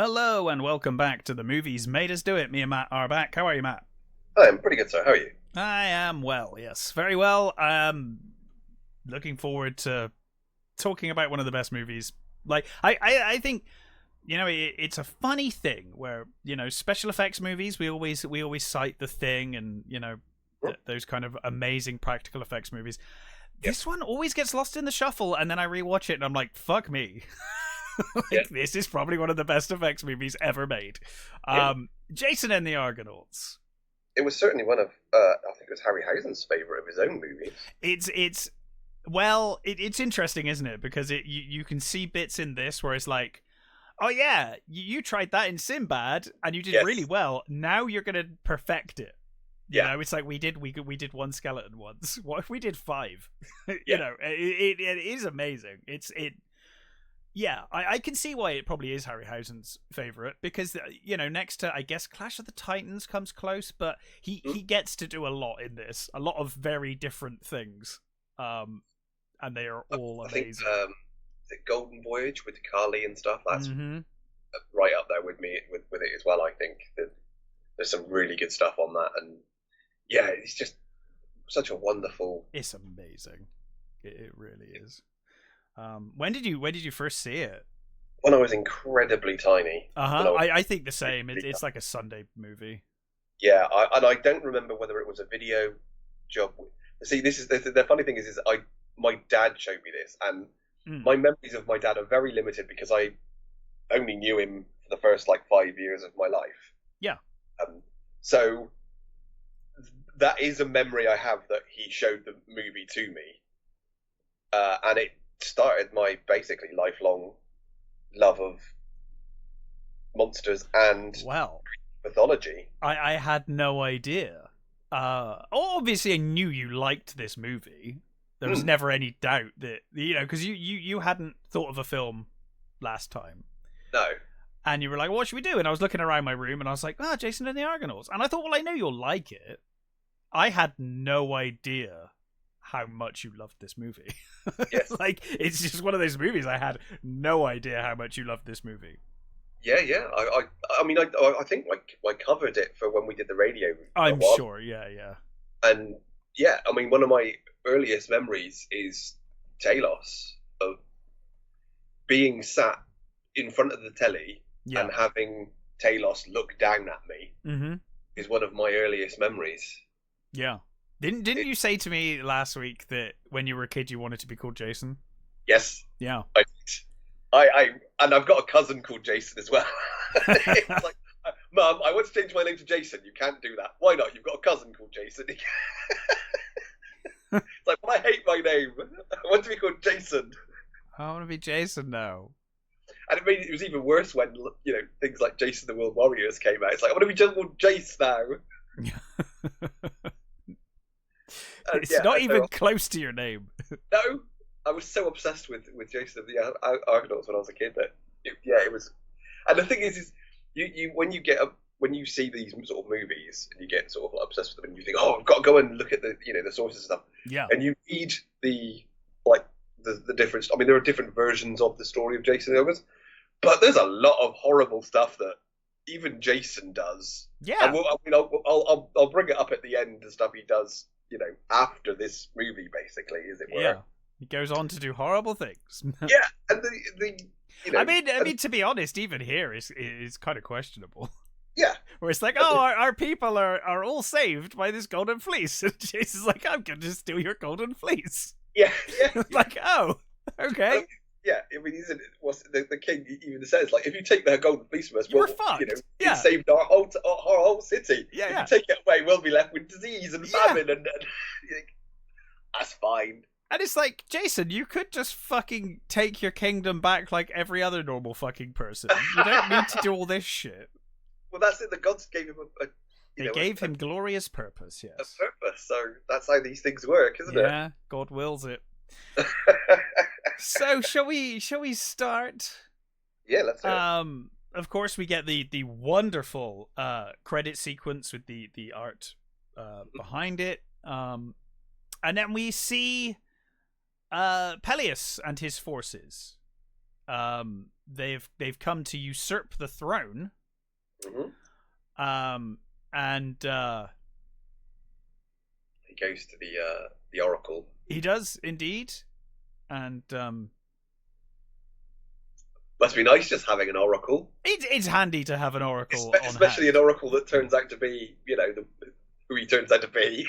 Hello and welcome back to The Movies Made Us Do It. Me and Matt are back. How are you, Matt? Hi, I'm pretty good, sir. How are you? I am well, yes. Very well. Looking forward to talking about one of the best movies. I think, it's a funny thing where, special effects movies, we always cite The Thing and, those kind of amazing practical effects movies. Yep. This one always gets lost in the shuffle, and then I rewatch it and I'm like, fuck me. This is probably one of the best effects movies ever made. Jason and the Argonauts. It was certainly one of, I think it was Harryhausen's favourite of his own movies. It's interesting, isn't it? Because you can see bits in this where it's like, oh yeah, you tried that in Sinbad and you did really well. Now you're gonna perfect it. You know, it's like we did one skeleton once. What if we did 5? It is amazing. Yeah, I can see why it probably is Harryhausen's favourite, because, next to, I guess, Clash of the Titans comes close, but he gets to do a lot in this. A lot of very different things. And they are all amazing. I think, the Golden Voyage with Carly and stuff, that's right up there with me, with it as well, I think. There's some really good stuff on that, and yeah, it's just such a wonderful... It's amazing. It really is. When did you first see it? When I was incredibly tiny. I think the same. It's like a Sunday movie. Yeah, I don't remember whether it was a video job. See, this is the funny thing is my dad showed me this, and my memories of my dad are very limited because I only knew him for the first 5 years of my life. Yeah. So that is a memory I have, that he showed the movie to me, and it started my basically lifelong love of monsters and mythology. I had no idea. Obviously I knew you liked this movie. There was never any doubt that, because you hadn't thought of a film last time. No. And you were like, what should we do? And I was looking around my room and I was like, Jason and the Argonauts. And I thought, well, I know you'll like it. I had no idea how much you loved this movie. Yes. It's just one of those movies. I had no idea how much you loved this movie. Yeah. I mean, I think I covered it for when we did the radio. I'm sure. Yeah. And yeah, I mean, one of my earliest memories is Talos, of being sat in front of the telly and having Talos look down at me. Is one of my earliest memories. Yeah. Didn't you say to me last week that when you were a kid you wanted to be called Jason? Yes. Yeah. And I've got a cousin called Jason as well. It was like, Mum, I want to change my name to Jason. You can't do that. Why not? You've got a cousin called Jason. It's like, well, I hate my name. I want to be called Jason. I want to be Jason now. And it was even worse when, things like Jason the World Warriors came out. It's like, I want to be just called Jace now. It's not even close to your name. No, I was so obsessed with Jason of the Argonauts when I was a kid that it was. And the thing is you when you see these sort of movies and you get sort of obsessed with them and you think, oh, I've got to go and look at the the sources and stuff. Yeah. And you read the different. I mean, there are different versions of the story of Jason and the Argonauts, but there's a lot of horrible stuff that even Jason does. Yeah. And I'll bring it up at the end, the stuff he does. After this movie, basically, as it were. Yeah, he goes on to do horrible things. Yeah, and the I mean, to be honest, even here is kind of questionable. Yeah, where it's like, oh, our people are all saved by this golden fleece, and Jason's like, I'm going to steal your golden fleece. Yeah. Like, oh, okay. Yeah, I mean, the king even says, if you take the golden fleece from us, we're fucked. It saved our whole city. Yeah. If you take it away, we'll be left with disease and famine, and you think, that's fine. And it's like, Jason, you could just fucking take your kingdom back like every other normal fucking person. You don't need to do all this shit. Well, that's it. The gods gave him They gave him glorious purpose, yes. A purpose, so that's how these things work, isn't it? Yeah, God wills it. So shall we start? Yeah, let's do it. Of course we get the wonderful credit sequence with the art behind it. And then we see Peleus and his forces. they've come to usurp the throne. And he goes to the oracle. He does indeed, and must be nice just having an oracle. It's handy to have an oracle, especially an oracle that turns out to be, who he turns out to be.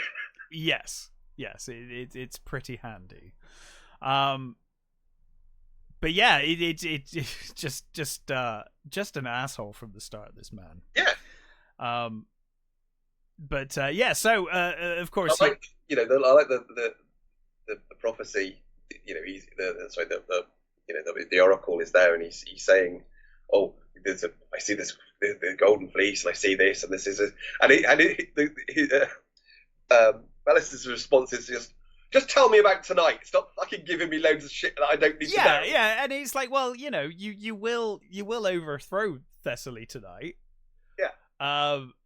Yes, it's pretty handy. But yeah, it's just an asshole from the start. This man. Yeah. But yeah. So of course, I like the prophecy. He's the oracle is there, and he's saying, "Oh, I see this the golden fleece, and I see this, and this is it." Alice's response is just tell me about tonight. Stop fucking giving me loads of shit that I don't need to know. Yeah, and he's like, well, you will overthrow Thessaly tonight. Yeah.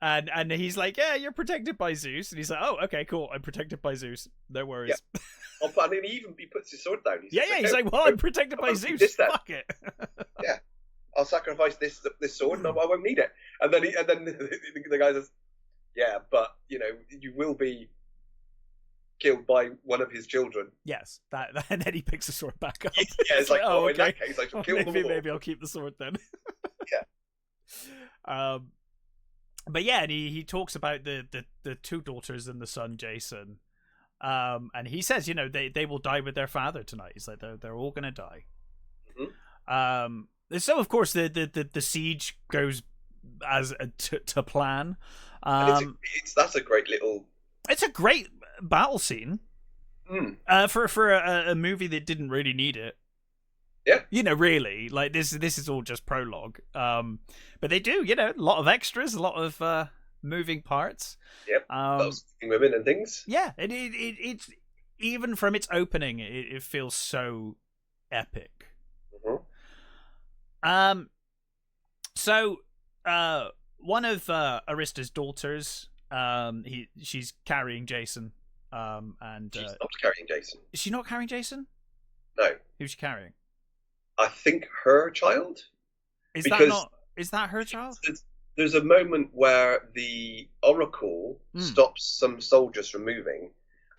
And he's like, yeah, you're protected by Zeus, and he's like, oh, okay, cool, I'm protected by Zeus. No worries. Yeah. And then he puts his sword down. He's like, well, I'm protected by Zeus. Fuck it. Yeah. I'll sacrifice this sword, and I won't need it. And then the guy says, yeah, but you will be killed by one of his children. Yes, and then he picks the sword back up. Yeah, it's like, oh, okay. In that case, I shall kill them all. Maybe I'll keep the sword then. Yeah. But yeah, and he talks about the two daughters and the son Jason, and he says, they will die with their father tonight. He's like, they're all gonna die. So of course the siege goes as to plan. That's a great little. It's a great battle scene. For a movie that didn't really need it. Yeah. Really, like this is all just prologue. But they do, a lot of extras, a lot of moving parts. Yep. Lots of women and things. Yeah, it's even from its opening, it feels so epic. So one of Arista's daughters, she's carrying Jason. And she's not carrying Jason. Is she not carrying Jason? No. Who's she carrying? I think her child. Is that her child? There's a moment where the oracle stops some soldiers from moving,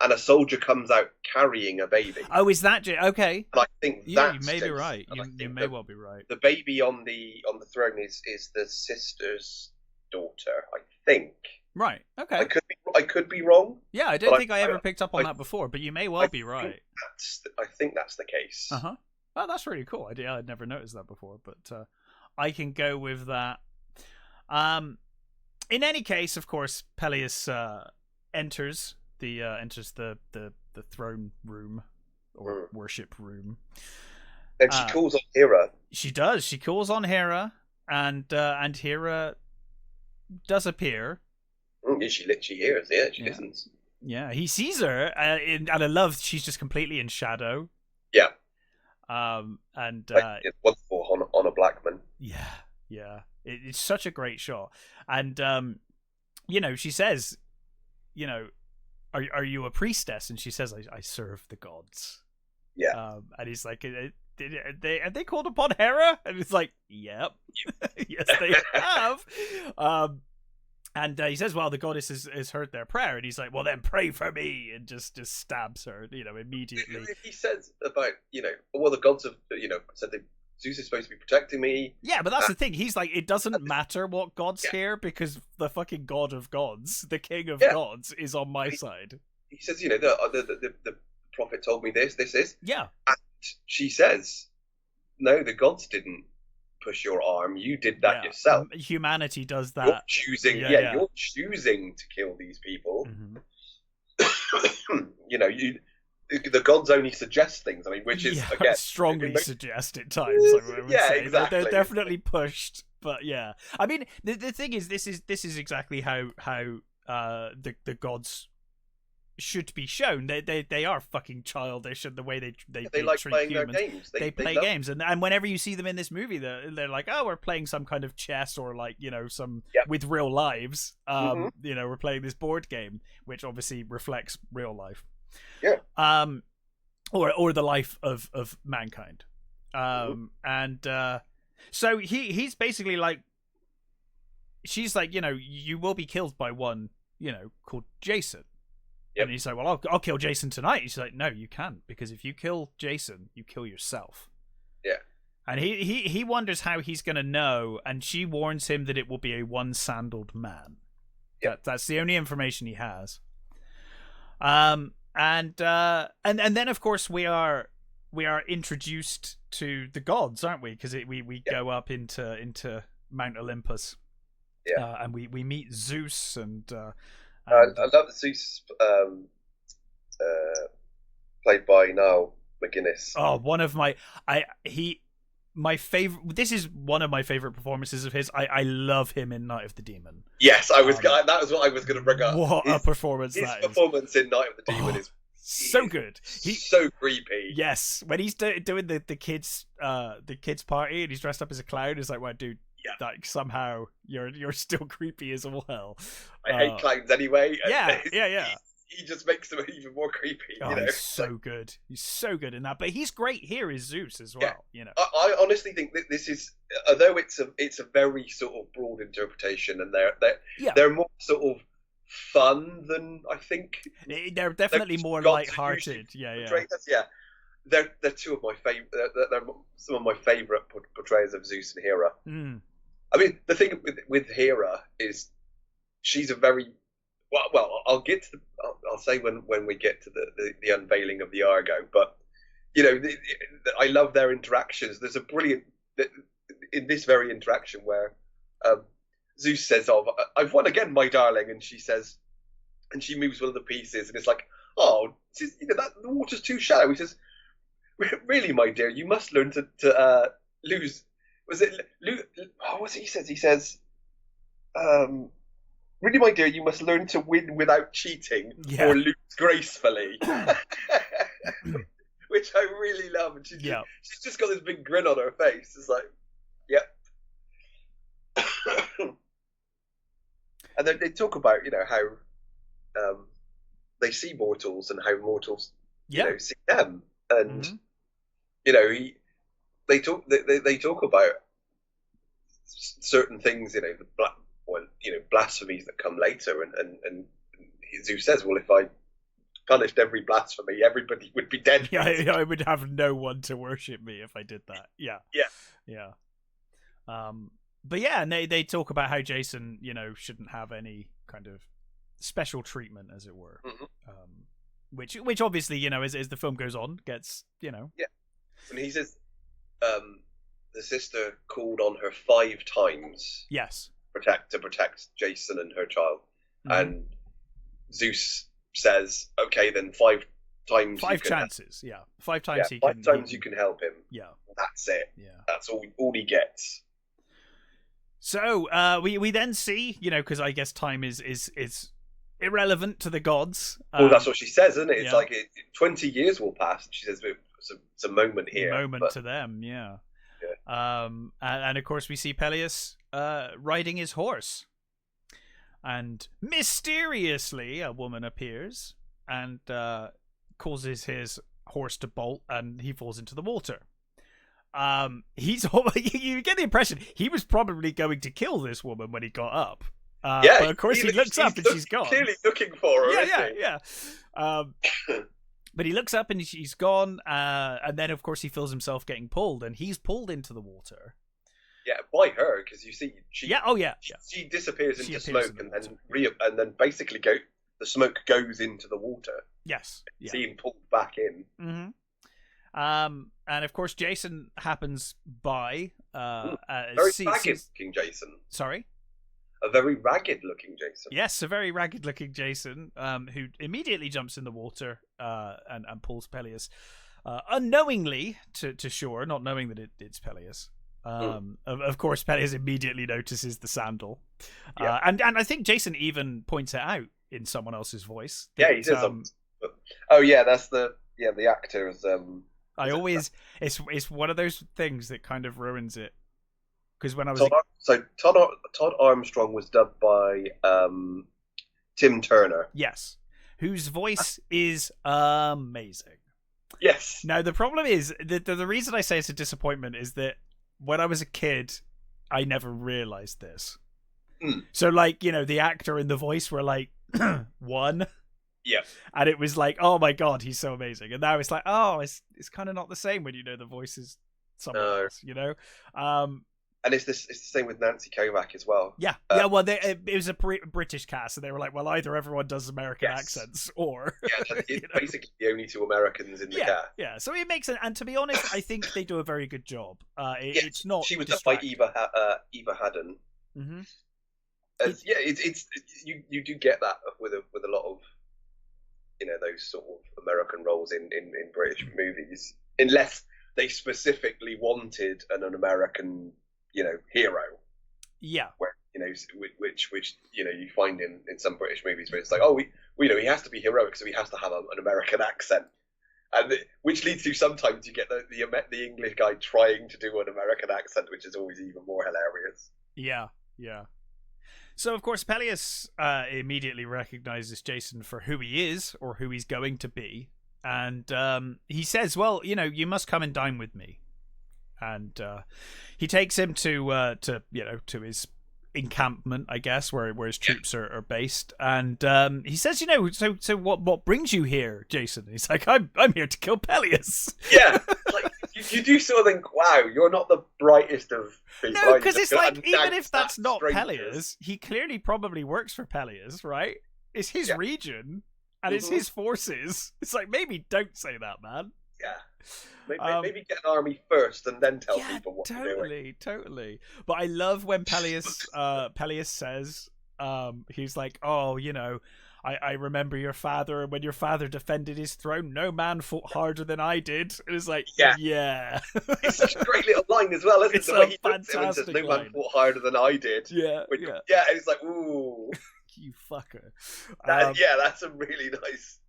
and a soldier comes out carrying a baby. Oh, is that okay? And I think that's you may be right. You may well be right. The baby on the throne is the sister's daughter, I think. Right. Okay. I could be wrong. Yeah, I don't think I ever picked up on that before, but you may well be right. I think that's the case. Oh, that's really cool. I'd never noticed that before, but I can go with that. In any case, of course, Peleus enters the throne room or worship room, and she calls on Hera. She does. She calls on Hera, and Hera does appear. She literally hears. Yeah, she listens. Yeah, he sees her, and I love she's just completely in shadow. Yeah. And it's wonderful on a black man. Yeah. It's such a great shot, and she says, are you a priestess? And she says, I serve the gods. Yeah. And he's like, have they called upon Hera? And it's like, yep. Yes, they have. And he says, well, the goddess has heard their prayer. And he's like, well, then pray for me. And just stabs her, immediately. He says about, well, the gods have, said that Zeus is supposed to be protecting me. Yeah, but that's the thing. He's like, it doesn't matter what god's here, because the fucking god of gods, the king of gods, is on my side. He says, the prophet told me this is. Yeah. And she says, no, the gods didn't push your arm. You did that yourself. Humanity does that. You're choosing. You're choosing to kill these people. The gods only suggest things. I mean, which is again strongly suggest at times. Exactly. They're definitely pushed. But yeah, I mean, the thing is, this is exactly how the gods should be shown. They are fucking childish in the way they like treat playing humans. their games. They play games, and whenever you see them in this movie, they're like, oh, we're playing some kind of chess, or like some with real lives. We're playing this board game, which obviously reflects real life. Yeah. Or the life of mankind. And so he's basically like, she's like, you will be killed by one, called Jason. Yep. And he's like, well, I'll kill Jason tonight. He's like, no, you can't, because if you kill Jason, you kill yourself. Yeah. And he wonders how he's going to know, and she warns him that it will be a one-sandaled man. Yep. That's the only information he has. And then of course we are introduced to the gods, aren't we? Because we go up into Mount Olympus. Yeah. And we meet Zeus and I love Zeus, played by Niall McGuinness. Oh, one of my favorite. This is one of my favorite performances of his. I love him in Night of the Demon. Yes, that was what I was going to bring up. What a performance! His performance in Night of the Demon is so good. He's so creepy. Yes, when he's doing the kids party and he's dressed up as a clown, it's like, well, dude, like somehow you're still creepy as all hell. I hate clowns anyway. Yeah. He just makes them even more creepy. He's so good. He's so good in that. But he's great here as Zeus as well. I honestly think that this is, although it's a very sort of broad interpretation, and they're more sort of fun than I think. They're definitely more light-hearted. Yeah. They're two of my favorite. They're some of my favorite portrayals of Zeus and Hera. Mm. I mean, the thing with Hera is she's a very well. I'll get to I'll say when we get to the unveiling of the Argo, but I love their interactions. There's a brilliant in this very interaction where Zeus says, "Oh, I've won again, my darling," and she says, and she moves one of the pieces, and it's like, "Oh, that the water's too shallow." He says, "Really, my dear, you must learn to lose." Was it? What's it he says? He says, "Really, my dear, you must learn to win without cheating or lose gracefully," which I really love. And she's just got this big grin on her face. It's like, yep. And then they talk about how they see mortals and how mortals see them, and they talk about certain things, blasphemies that come later, and Zeus says, well, if I punished every blasphemy, everybody would be dead. Yeah, I would have no one to worship me if I did that. Yeah. But yeah, and they talk about how Jason, shouldn't have any kind of special treatment, as it were. Mm-hmm. Which obviously, as the film goes on, gets, Yeah. And he says, the sister called on her 5 times. Yes. To protect Jason and her child. Mm-hmm. And Zeus says, okay, then 5 times. 5 chances, 5 times he can. 5 times you can help him. Yeah. That's it. Yeah. That's all he gets. So we then see, because I guess time is irrelevant to the gods. Well, that's what she says, isn't it? It's like 20 years will pass. She says it's a moment here. A moment to them, yeah. And of course we see Peleus riding his horse, and mysteriously a woman appears and causes his horse to bolt, and he falls into the water. You get the impression he was probably going to kill this woman when he got up. But of course he looks up and she's gone. Clearly looking for her. Yeah. But he looks up and she's gone, and then of course he feels himself getting pulled, and he's pulled into the water. Yeah, by her, because you see, she disappears into smoke, and then basically the smoke goes into the water. Yes, see him pulled back in. Mm-hmm. And of course Jason happens by. Very ragged-looking Jason. Sorry. A very ragged-looking Jason. Yes, a very ragged-looking Jason, who immediately jumps in the water and pulls Peleus unknowingly to shore, not knowing that it's Peleus. Of course, Peleus immediately notices the sandal, and I think Jason even points it out in someone else's voice. That, he says, "Oh yeah, that's the actor's." It's one of those things that kind of ruins it. Because when I was Todd Armstrong was dubbed by Tim Turner. Yes, whose voice is amazing. Yes. Now the problem is the reason I say it's a disappointment is that when I was a kid, I never realized this. So like, you know, the actor and the voice were like one. Yeah. And it was like, oh my god, he's so amazing. And now it's like, oh, it's kind of not the same when you know the voice is someone else, you know. And it's the same with Nancy Kovac as well. Yeah, yeah. Well, it was a British cast, and they were like, well, either everyone does American accents, or it's basically the only two Americans in the cast. Yeah, so it makes it. And to be honest, I think they do a very good job. It's not. She was done by Eva Haddon. Mm-hmm. It's you do get that with a lot of, you know, those sort of American roles in British movies, unless they specifically wanted an American, you know, hero. Yeah. Where, you know, which you know, you find in some British movies where it's like, oh, we know he has to be heroic, so he has to have an American accent, and which leads to sometimes you get the English guy trying to do an American accent, which is always even more hilarious. Yeah, yeah. So, of course, Peleus immediately recognizes Jason for who he is, or who he's going to be. And he says, well, you know, you must come and dine with me. And he takes him to his encampment, I guess, where his troops are based. And he says, you know, so what brings you here, Jason? And he's like, I'm here to kill Peleus. Yeah, like, you do sort of think, wow, you're not the brightest of people. No, because it's like, even if that's not Peleus, he clearly probably works for Peleus, right? It's his region, and it's his forces. It's like, maybe don't say that, man. Yeah. Maybe get an army first and then tell people what to do. Totally. But I love when Peleus says, he's like, oh, you know, I remember your father, and when your father defended his throne, no man fought harder than I did. And it's like, yeah. It's such a great little line as well, isn't it? The way he fantastic says, no man fought harder than I did. Yeah. And it's like, ooh. You fucker. That's a really nice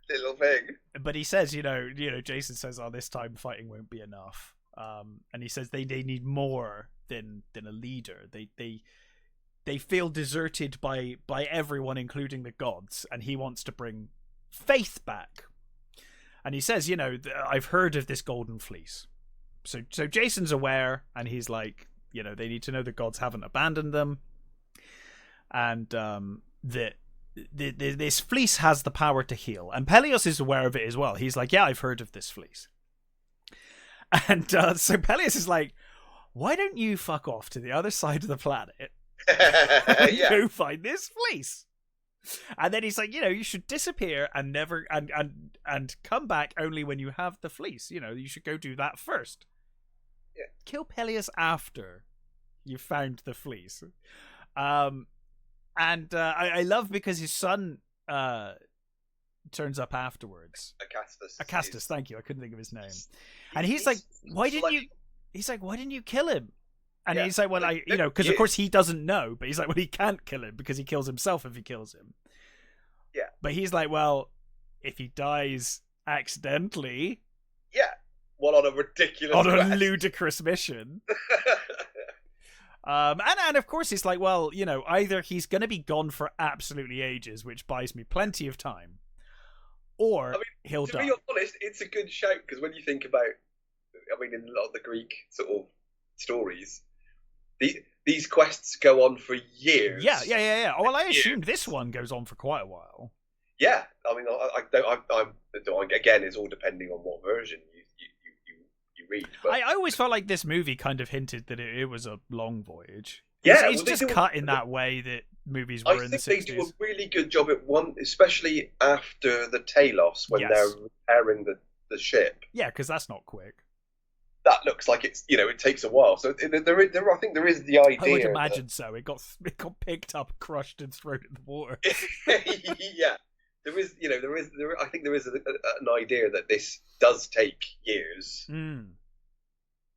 little thing. But he says, you know, Jason says, oh, this time fighting won't be enough. And he says they need more than a leader. They feel deserted by everyone, including the gods, and he wants to bring faith back. And he says, you know, I've heard of this golden fleece. So Jason's aware, and he's like, you know, they need to know the gods haven't abandoned them, and that this fleece has the power to heal. And Peleus is aware of it as well. He's like, yeah, I've heard of this fleece. And so Peleus is like, why don't you fuck off to the other side of the planet and go find this fleece? And then he's like, you know, you should disappear and never and come back only when you have the fleece. You know, you should go do that first. Yeah. Kill Peleus after you found the fleece. And I love because his son turns up afterwards. Acastus, thank you. I couldn't think of his name. And he's like, why didn't you? He's like, why didn't you kill him? And he's like, well, because of course he doesn't know, but he's like, well, he can't kill him because he kills himself if he kills him. Yeah. But he's like, well, if he dies accidentally. Yeah. Well, on a ludicrous mission. And of course it's like, well, you know, either he's going to be gone for absolutely ages, which buys me plenty of time, or he'll die. To be honest, it's a good shout, because when you think about, in a lot of the Greek sort of stories, these quests go on for years. Yeah. Well, I assumed this one goes on for quite a while. Yeah, again, it's all depending on what version you read. But I always felt like this movie kind of hinted that it was a long voyage. Yeah, it's just cut in that way that movies were in the 60s. I think they do a really good job at one, especially after the Talos, when they're repairing the ship. Yeah, because that's not quick. That looks like it's, you know, it takes a while. So I think there is the idea. I would imagine so. It got picked up, crushed, and thrown in the water. Yeah. I think there is an idea that this does take years.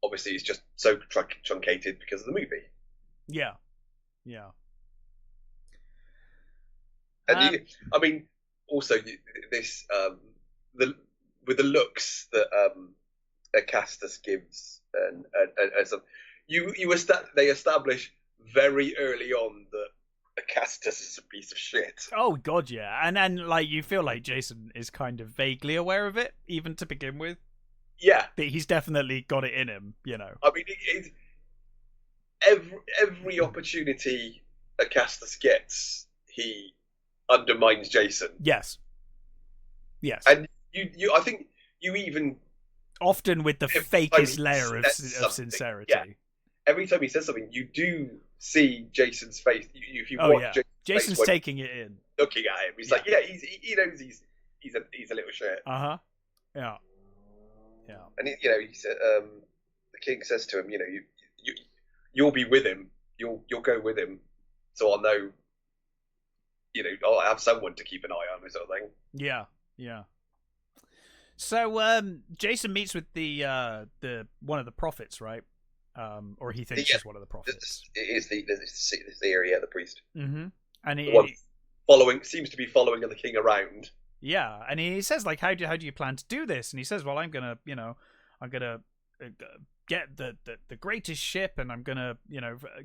Obviously, it's just so truncated because of the movie. Yeah. And also this with the looks that Acastus gives, and some they establish very early on that Augustus is a piece of shit. Oh god, yeah, and like you feel like Jason is kind of vaguely aware of it, even to begin with. Yeah, but he's definitely got it in him, I mean, every opportunity Augustus gets, he undermines Jason. Yes. And I think you even often with the fakest layer of sincerity. Yeah. Every time he says something, you do see Jason's face. If you watch Jason's taking it in, looking at him, he's like, he knows he's a little shit. Yeah. And he said, the king says to him, you'll be with him, you'll go with him, so I'll know. I'll have someone to keep an eye on, sort of thing. Yeah. So Jason meets with the one of the prophets, right? Or he thinks he's one of the prophets. It is the area, the priest. Mm-hmm. And seems to be following the king around. Yeah, and he says, like, how do you plan to do this? And he says, well, I'm gonna get the greatest ship, and I'm gonna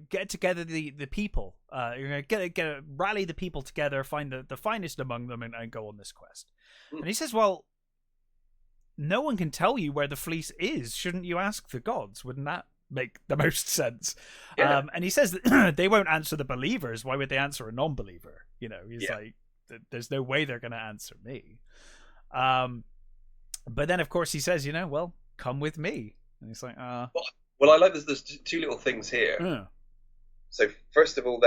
get together the people. You're gonna rally the people together, find the finest among them, and go on this quest. And he says, well, no one can tell you where the fleece is. Shouldn't you ask the gods? Wouldn't that make the most sense? Yeah. And he says that they won't answer the believers. Why would they answer a non-believer? He's like, there's no way they're going to answer me. But then, of course, he says, well, come with me. And he's like, Well, I like there's two little things here. So, first of all,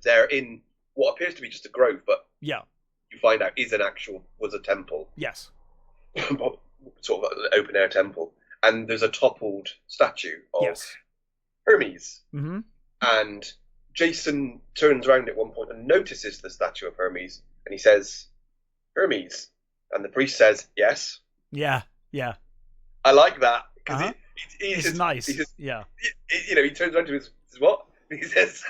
they're in what appears to be just a grove, but you find out was a temple. Yes. Sort of an open-air temple. And there's a toppled statue of Hermes. Mm-hmm. And Jason turns around at one point and notices the statue of Hermes, and he says, Hermes. And the priest says, yes. Yeah. I like that, because it's nice. He turns around to his what? He says,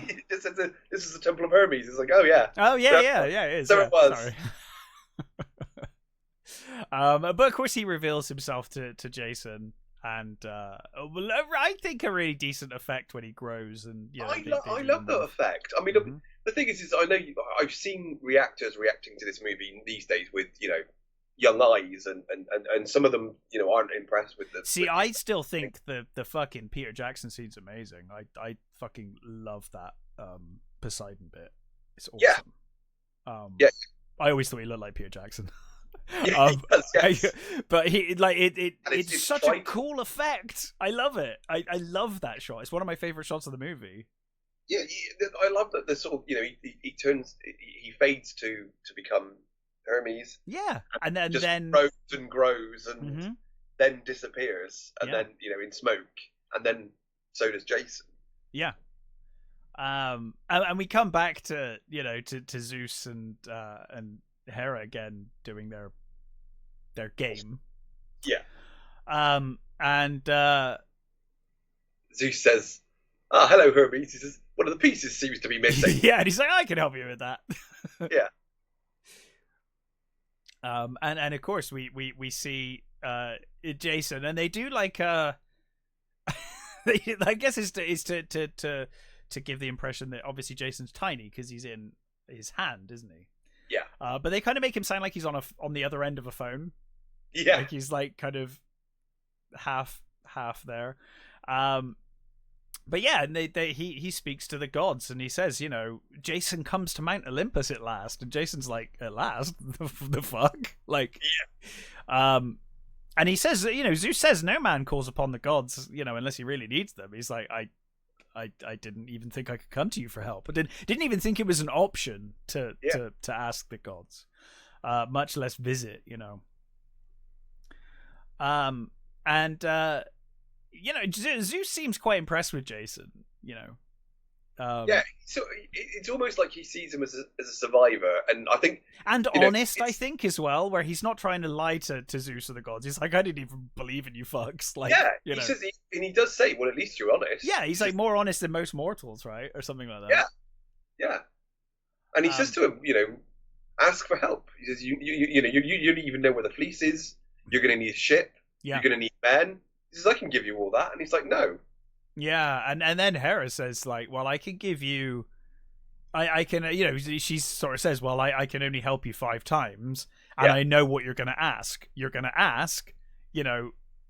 he just says, this is the temple of Hermes. It's like, oh, yeah. It is. So it was. Sorry. But of course he reveals himself to Jason, and I think a really decent effect when he grows. And I love that effect. I mean, the thing is I know I've seen reactors reacting to this movie these days with young eyes, and some of them aren't impressed with the. See, I still think the fucking Peter Jackson scene's amazing. I fucking love that Poseidon bit. It's awesome. I always thought he looked like Peter Jackson. But it's such a cool effect. I love it. I love that shot. It's one of my favorite shots of the movie. Yeah, I love that. The sort of he fades to become Hermes. Yeah, and then grows and then disappears, and then in smoke, and then so does Jason. Yeah. And we come back to to Zeus and Hera again doing their game. Yeah. And Zeus says, hello, Hermes. He says, one of the pieces seems to be missing. Yeah, and he's like, I can help you with that. Yeah. And of course we see Jason, and they do like I guess is to give the impression that obviously Jason's tiny because he's in his hand, isn't he? Yeah. But they kind of make him sound like he's on the other end of a phone. Yeah. Like he's like kind of half there. But yeah, and he speaks to the gods, and he says, Jason comes to Mount Olympus at last, and Jason's like, at last? The fuck? Like, and he says, Zeus says no man calls upon the gods, unless he really needs them. He's like, I didn't even think I could come to you for help. I didn't even think it was an option to ask the gods, much less visit. Zeus seems quite impressed with Jason. So it's almost like he sees him as a survivor, and I think honest. I think as well, where he's not trying to lie to Zeus or the gods. He's like, I didn't even believe in you fucks. Like, he says, and he does say, well, at least you're honest. Yeah, he's like more honest than most mortals, right, or something like that. Yeah. And he says to him, ask for help. He says, you don't even know where the fleece is. You're going to need a ship. Yeah. You're going to need men. He says, I can give you all that, and he's like, no. Yeah, and then Hera says, like, well, I can give you I can, she sort of says, well, I can only help you 5 times, and I know what you're going to ask. You're going to ask,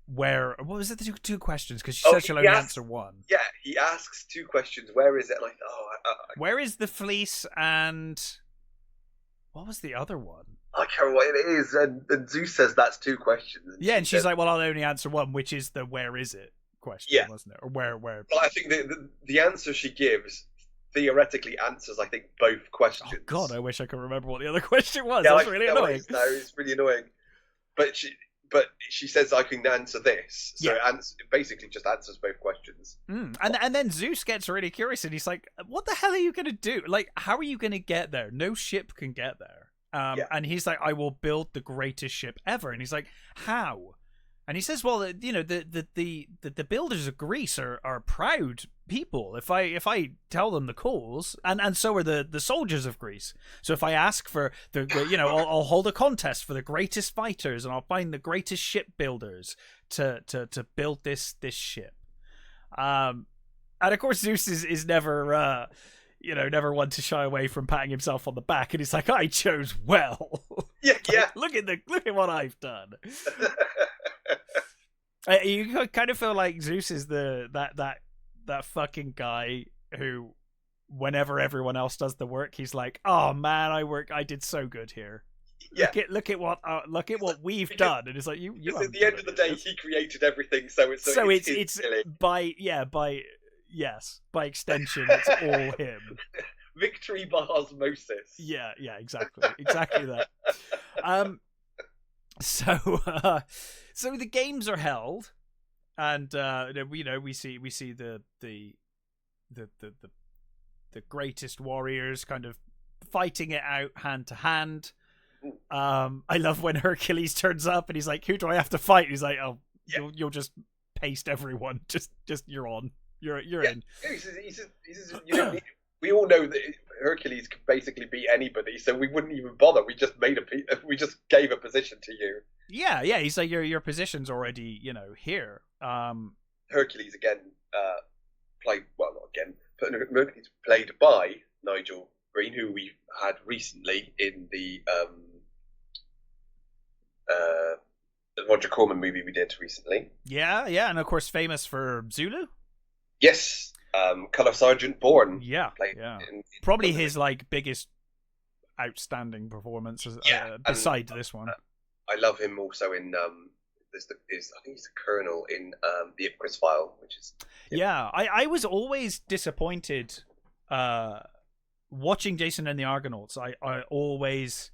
where, what was it, the 2 questions? Because she says she'll only answer 1. Yeah, he asks 2 questions. Where is it? And I thought, where is the fleece, and what was the other one? I can't remember what it is. And Zeus says that's 2 questions. And she's like, well, I'll only answer 1, which is the where is it question, wasn't it? Or where? Well, I think the answer she gives theoretically answers, I think, both questions. Oh, God, I wish I could remember what the other question was. Yeah, that's really annoying. No, it's really annoying. But she says, I can answer this. So it basically just answers both questions. And then Zeus gets really curious, and he's like, what the hell are you going to do? Like, how are you going to get there? No ship can get there. And he's like, I will build the greatest ship ever. And he's like, how? And he says, well, the builders of Greece are proud people. If I tell them the cause, and so are the soldiers of Greece. So if I ask for I'll hold a contest for the greatest fighters, and I'll find the greatest shipbuilders to build this ship. And of course Zeus is never never one to shy away from patting himself on the back, and he's like, I chose well. Yeah. Look at what I've done. You kind of feel like Zeus is that fucking guy who, whenever everyone else does the work, he's like, "Oh man, I did so good here. Yeah. Look at what we've done." And it's like you. At the end of the day, he created everything, so it's by extension, it's all him. Victory by osmosis. Yeah, exactly that. So the games are held, and we see the greatest warriors kind of fighting it out hand to hand. I love when Hercules turns up and he's like, "Who do I have to fight?" And he's like, "Oh, you'll just paste everyone. Just you're on. You're in." We all know that Hercules could basically beat anybody, so we wouldn't even bother. We just gave a position to you. Yeah. He's like, your position's already, here. Hercules again, Hercules played by Nigel Green, who we've had recently in the Roger Corman movie we did recently. Yeah, and of course famous for Zulu. Yes. Colour Sergeant Bourne. Yeah. Probably his biggest outstanding performance beside this one. I love him also in I think he's the Colonel in the Ipcris File, which is I was always disappointed watching Jason and the Argonauts. I always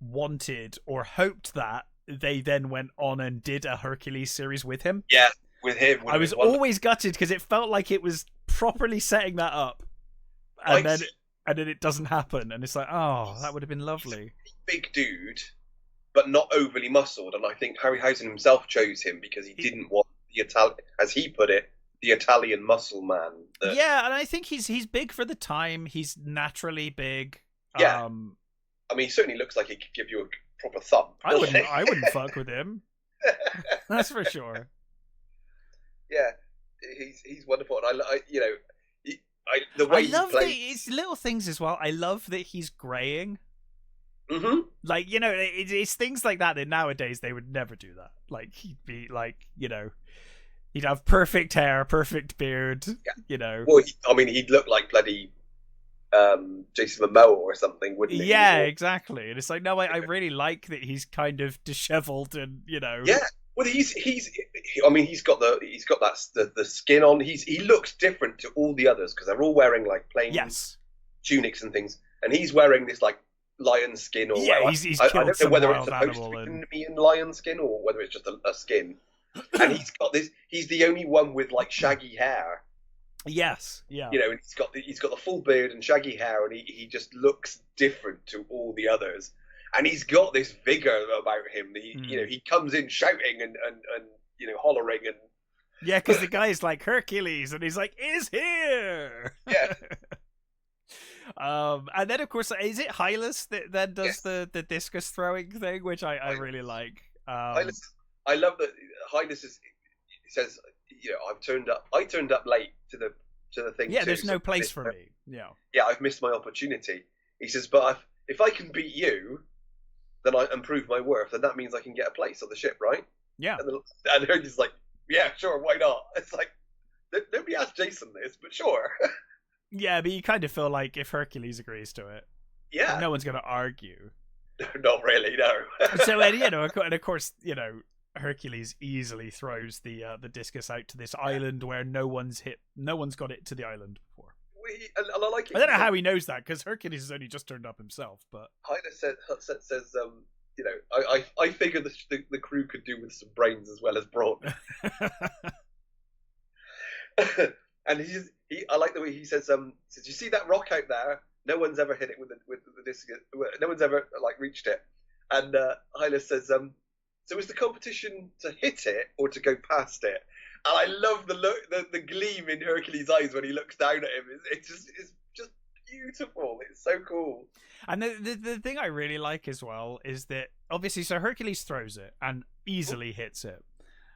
wanted or hoped that they then went on and did a Hercules series with him. Yeah. With him, I was always gutted because it felt like it was properly setting that up, and then it doesn't happen, and it's like, oh, that would have been lovely. Big dude, but not overly muscled, and I think Harryhausen himself chose him because he didn't want the Italian, as he put it, the Italian muscle man. Yeah, and I think he's big for the time. He's naturally big. Yeah, I mean, he certainly looks like he could give you a proper thump. I wouldn't fuck with him. That's for sure. Yeah, he's wonderful, and I it's little things as well. I love that he's graying. Mm-hmm. Like, it's things like that nowadays they would never do that. Like, he'd be like, he'd have perfect hair, perfect beard. Yeah. Well, he'd look like bloody Jason Momoa or something, wouldn't he? Yeah, exactly. And it's like, no, I really like that he's kind of disheveled and Yeah. Well, he's got the skin on. He looks different to all the others because they're all wearing plain tunics and things, and he's wearing this lion skin or he's I don't know whether it's supposed to be in lion skin or whether it's just a skin. And he's got this. He's the only one with shaggy hair. Yes, yeah. And he's got the full beard and shaggy hair, and he just looks different to all the others. And he's got this vigor about him. He comes in shouting and hollering and because the guy's like Hercules, and he's like, "Is here." Yeah. And then of course, is it Hylas that then does the discus throwing thing, which I really like. Hylas, I love that Hylas says, I turned up late to to the thing. Yeah, too. there's no place for me. Yeah. Yeah, I've missed my opportunity. He says, but if I can beat you, then I improve my worth, and that means I can get a place on the ship, right? Yeah. And Hercules like, yeah, sure, why not? It's like, nobody asked Jason this, but sure. Yeah, but you kind of feel like if Hercules agrees to it, yeah, no one's going to argue. Not really, no. So, and, you know, and of course, you know, Hercules easily throws the discus out to this island where no one's got it to the island before. And I like it. I don't know how he knows that, because Hercules has only just turned up himself. But Hyder says, you know, I figure the crew could do with some brains as well as brawn. And I like the way he says, you see that rock out there? No one's ever hit it with the discus. No one's ever like reached it. And Hylas says, so is the competition to hit it or to go past it? And I love the gleam in Hercules' eyes when he looks down at him. It's just beautiful. It's so cool. And the thing I really like as well is that obviously, so Hercules throws it and easily hits it.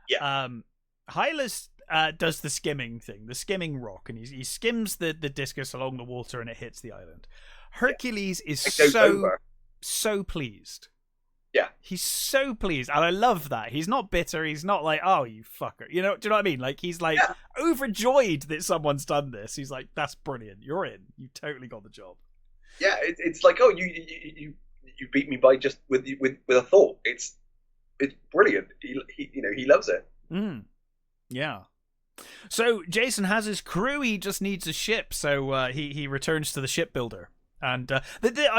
Yeah. Hylas does the skimming thing, the skimming rock, and he skims the discus along the water and it hits the island. Hercules is so pleased. Yeah. He's so pleased, and I love that. He's not bitter. He's not like, oh, you fucker. You know, do you know what I mean? Like, he's like overjoyed that someone's done this. He's like, that's brilliant. You're in. You totally got the job. Yeah, it's like, oh, you beat me by just with a thought. It's brilliant. He loves it. Yeah. So Jason has his crew. He just needs a ship. So he returns to the shipbuilder. And I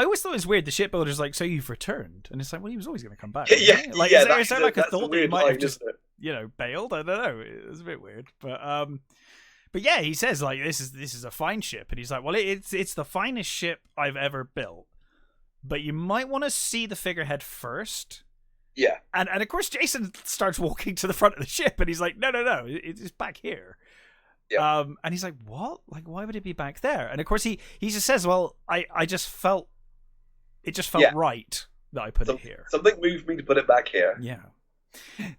always thought it was weird. The shipbuilder's like, so you've returned? And it's like, well, he was always going to come back. Yeah. Like, yeah, is there like a thought that he might have just, bailed? I don't know. It was a bit weird. But yeah, he says, like, this is a fine ship. And he's like, well, it's the finest ship I've ever built. But you might want to see the figurehead first. Yeah. And of course, Jason starts walking to the front of the ship. And he's like, no, it's back here. Yeah. And he's like, what? Like, why would it be back there? And of course, he just says, well, I just felt, it just felt right that I put it here. Something moved me to put it back here. Yeah.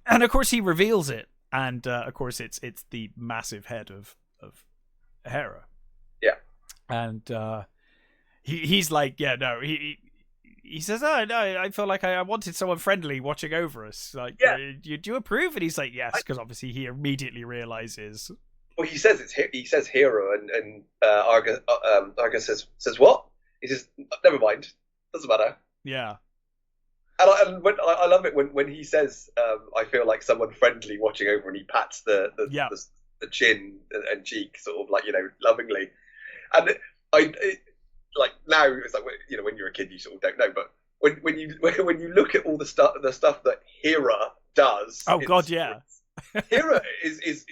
And of course, he reveals it. And of course, it's the massive head of Hera. Yeah. And he's like, yeah, no, he says, oh, no, I feel like I wanted someone friendly watching over us. Like, do you approve? And he's like, yes, because obviously he immediately realizes. Well, he says he says hero, and Argus says what? He says, never mind, doesn't matter. Yeah. And when, I love it when he says, I feel like someone friendly watching over, and he pats the chin and cheek, sort of like, lovingly. And like now it's like, when you're a kid, you sort of don't know, but when you look at all the stuff that Hera does. Oh God, yeah. Hera is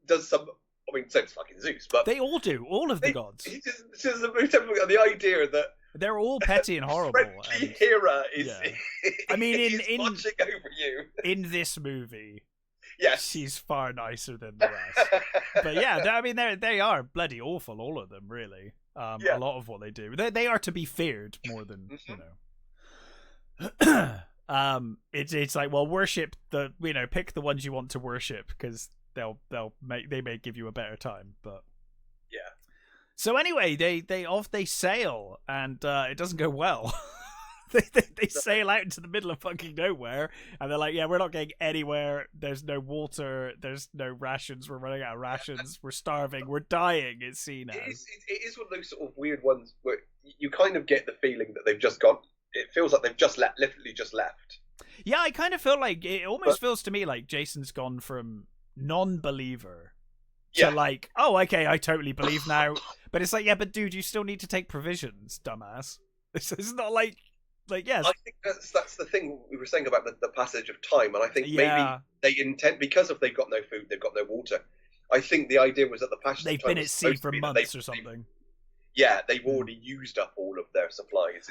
does some. I mean, so does fucking Zeus, but they all do. All of the gods. The idea that they're all petty and horrible. Friendly Hera is. Yeah. I mean, in watching over you in this movie. Yes, she's far nicer than the rest. But yeah, I mean, they are bloody awful. All of them, really. A lot of what they do, they are to be feared more than It's like, well, worship pick the ones you want to worship, because they may give you a better time. But yeah. So anyway, they sail, and it doesn't go well. they sail out into the middle of fucking nowhere, and they're like, yeah, we're not getting anywhere. There's no water. There's no rations. We're running out of rations. We're starving. We're dying. It's seen as. It is one of those sort of weird ones where you kind of get the feeling that they've just gone. It feels like they've just literally just left. Yeah, I kind of feel like it almost feels to me like Jason's gone from non-believer to like, oh, okay, I totally believe now. But it's like, yeah, but dude, you still need to take provisions, dumbass. It's not like yes. I think that's the thing we were saying about the passage of time, and I think maybe they intend, because if they've got no food, they've got no water. I think the idea was that the passage they've of time been at sea for months or something. They've already used up all of their supplies.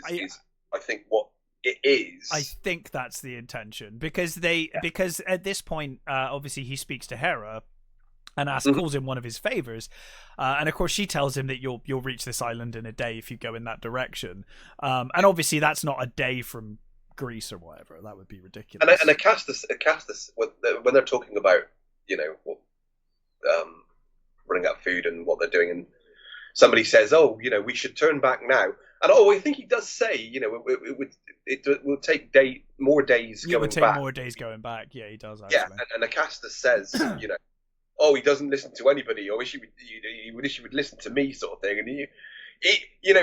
I think what it is. I think that's the intention, because because at this point, obviously he speaks to Hera and calls in one of his favors, and of course she tells him that you'll reach this island in a day if you go in that direction, and obviously that's not a day from Greece or whatever. That would be ridiculous. And Acastus when they're talking about running out of food and what they're doing, and somebody says, "Oh, we should turn back now." And I think he does say, it will take more days going back. It would take more days going back. Yeah, he does. Actually. Yeah, and Acastus says, oh, he doesn't listen to anybody. I wish he would listen to me, sort of thing. And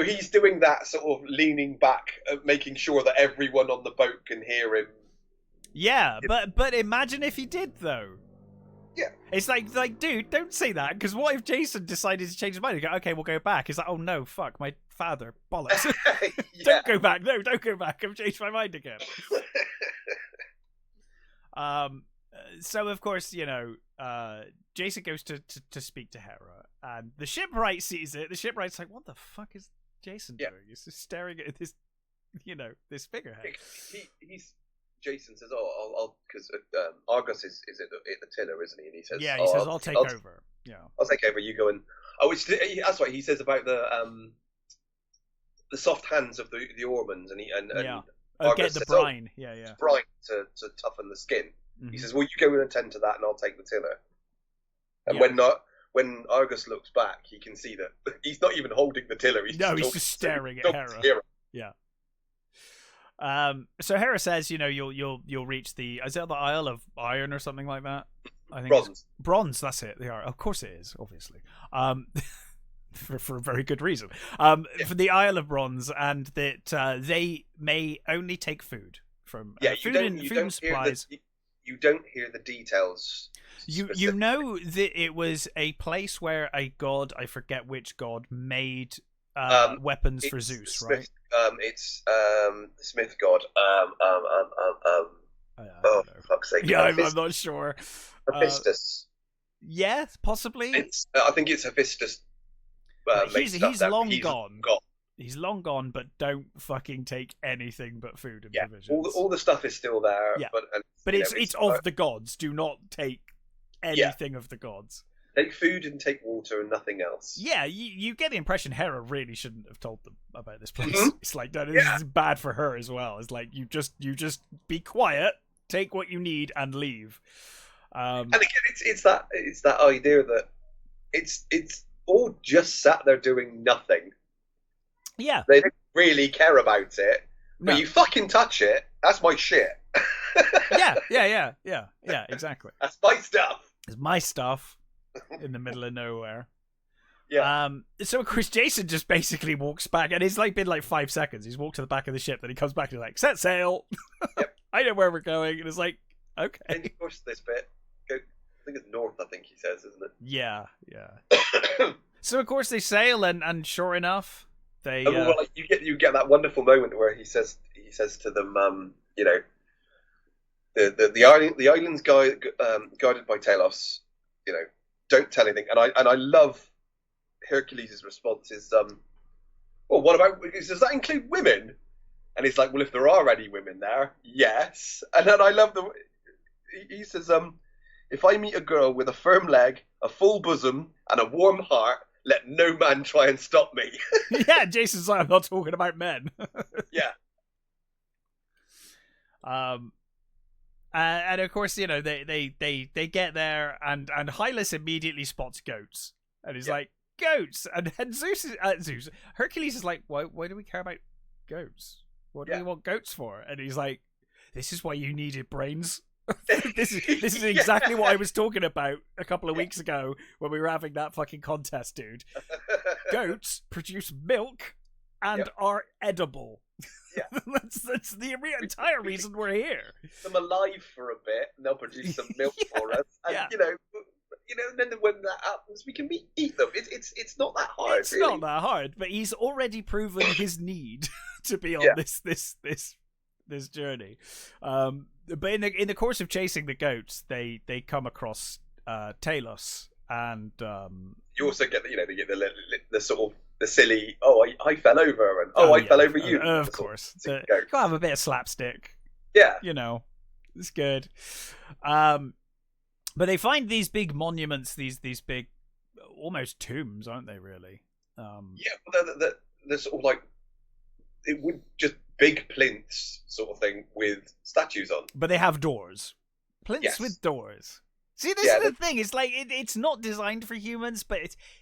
he's doing that sort of leaning back, making sure that everyone on the boat can hear him. Yeah, but imagine if he did, though. Yeah. It's like, dude, don't say that, because what if Jason decided to change his mind and go, okay, we'll go back? It's like, oh no, fuck, my father, bollocks. Don't go back. No, don't go back. I've changed my mind again. So of course, Jason goes to speak to Hera, and the shipwright sees it. The shipwright's like, what the fuck is Jason doing? He's just staring at this, this figurehead. Jason says, "Oh, I'll because Argus is at the tiller, isn't he?" And he says, "Yeah, he says I'll take over. Yeah, I'll take over. You go and that's what he says about the soft hands of the Ormans, and Argus get the says, brine. Brine to toughen the skin." Mm-hmm. He says, "Well, you go and attend to that, and I'll take the tiller." And when Argus looks back, he can see that he's not even holding the tiller. He's just staring at Hera. Yeah. So Hera says, you'll reach the Isle of Iron or something like that. I think bronze. That's it. They are. Of course it is. Obviously. For a very good reason. For the Isle of Bronze, and that they may only take food from food and supplies. You don't hear the details. You know that it was a place where a god, I forget which god, made weapons for Zeus, right? It's the Smith god. For fuck's sake! Yeah, I'm not sure. Hephaestus. Yeah, possibly. I think it's Hephaestus. He's long gone. He's long gone, but don't fucking take anything but food and provisions. All the stuff is still there. Yeah, but it's of the gods. Do not take anything of the gods. Take food and take water and nothing else. Yeah, you get the impression Hera really shouldn't have told them about this place. Mm-hmm. It's like, no, this is bad for her as well. It's like, you just be quiet, take what you need, and leave. And again, it's that idea that it's all just sat there doing nothing. Yeah, they don't really care about it. But you fucking touch it, that's my shit. yeah, exactly. That's my stuff. It's my stuff. In the middle of nowhere. Yeah. So of course Jason just basically walks back, and it's been 5 seconds. He's walked to the back of the ship, then he comes back and he's like, set sail. Yep. I know where we're going. And it's like, okay. And of course this bit, I think it's north, I think he says, isn't it? Yeah. So of course they sail, and sure enough, they you get that wonderful moment where he says to them, the island's guided by Talos, don't tell anything. And I love Hercules' response is, well, what about, does that include women? And he's like, well, if there are any women there, yes. And then I love he says, if I meet a girl with a firm leg, a full bosom, and a warm heart, let no man try and stop me. Yeah, Jason's like, I'm not talking about men. Yeah. And of course, they get there, and Hylas immediately spots goats, and he's like, goats, and Hercules is like, why do we care about goats? What do we want goats for? And he's like, this is why you needed brains. This is exactly what I was talking about a couple of weeks ago when we were having that fucking contest, dude. Goats produce milk and are edible. Yeah. that's the entire reason we're here. Keep them alive for a bit, and they'll produce some milk for us. And then when that happens, we can eat them. It's not that hard. It's really not that hard, but he's already proven his need to be on this journey. But in the course of chasing the goats, they come across Talos, and you also get they get the sort of the silly, I fell over, and I fell over you. Of course. Gotta have a bit of slapstick. Yeah. It's good. But they find these big monuments, these big, almost tombs, aren't they, really? Yeah, they're sort of like, it would just big plinths sort of thing with statues on. But they have doors. Plinths with doors. See, this is the thing. It's like it's not designed for humans, but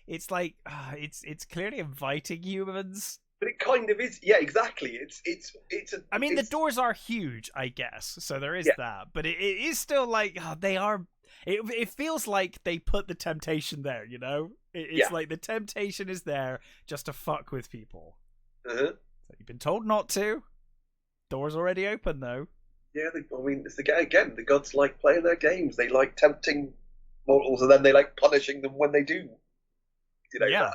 it's like it's clearly inviting humans. But it kind of is. Yeah, exactly. I mean, the doors are huge, I guess. So there is that, but it is still like they are. It feels like they put the temptation there. You know, it's like the temptation is there just to fuck with people. So you've been told not to. Doors already open though. Yeah, I mean, it's again, the gods like playing their games. They like tempting mortals, and then they like punishing them when they do. You know,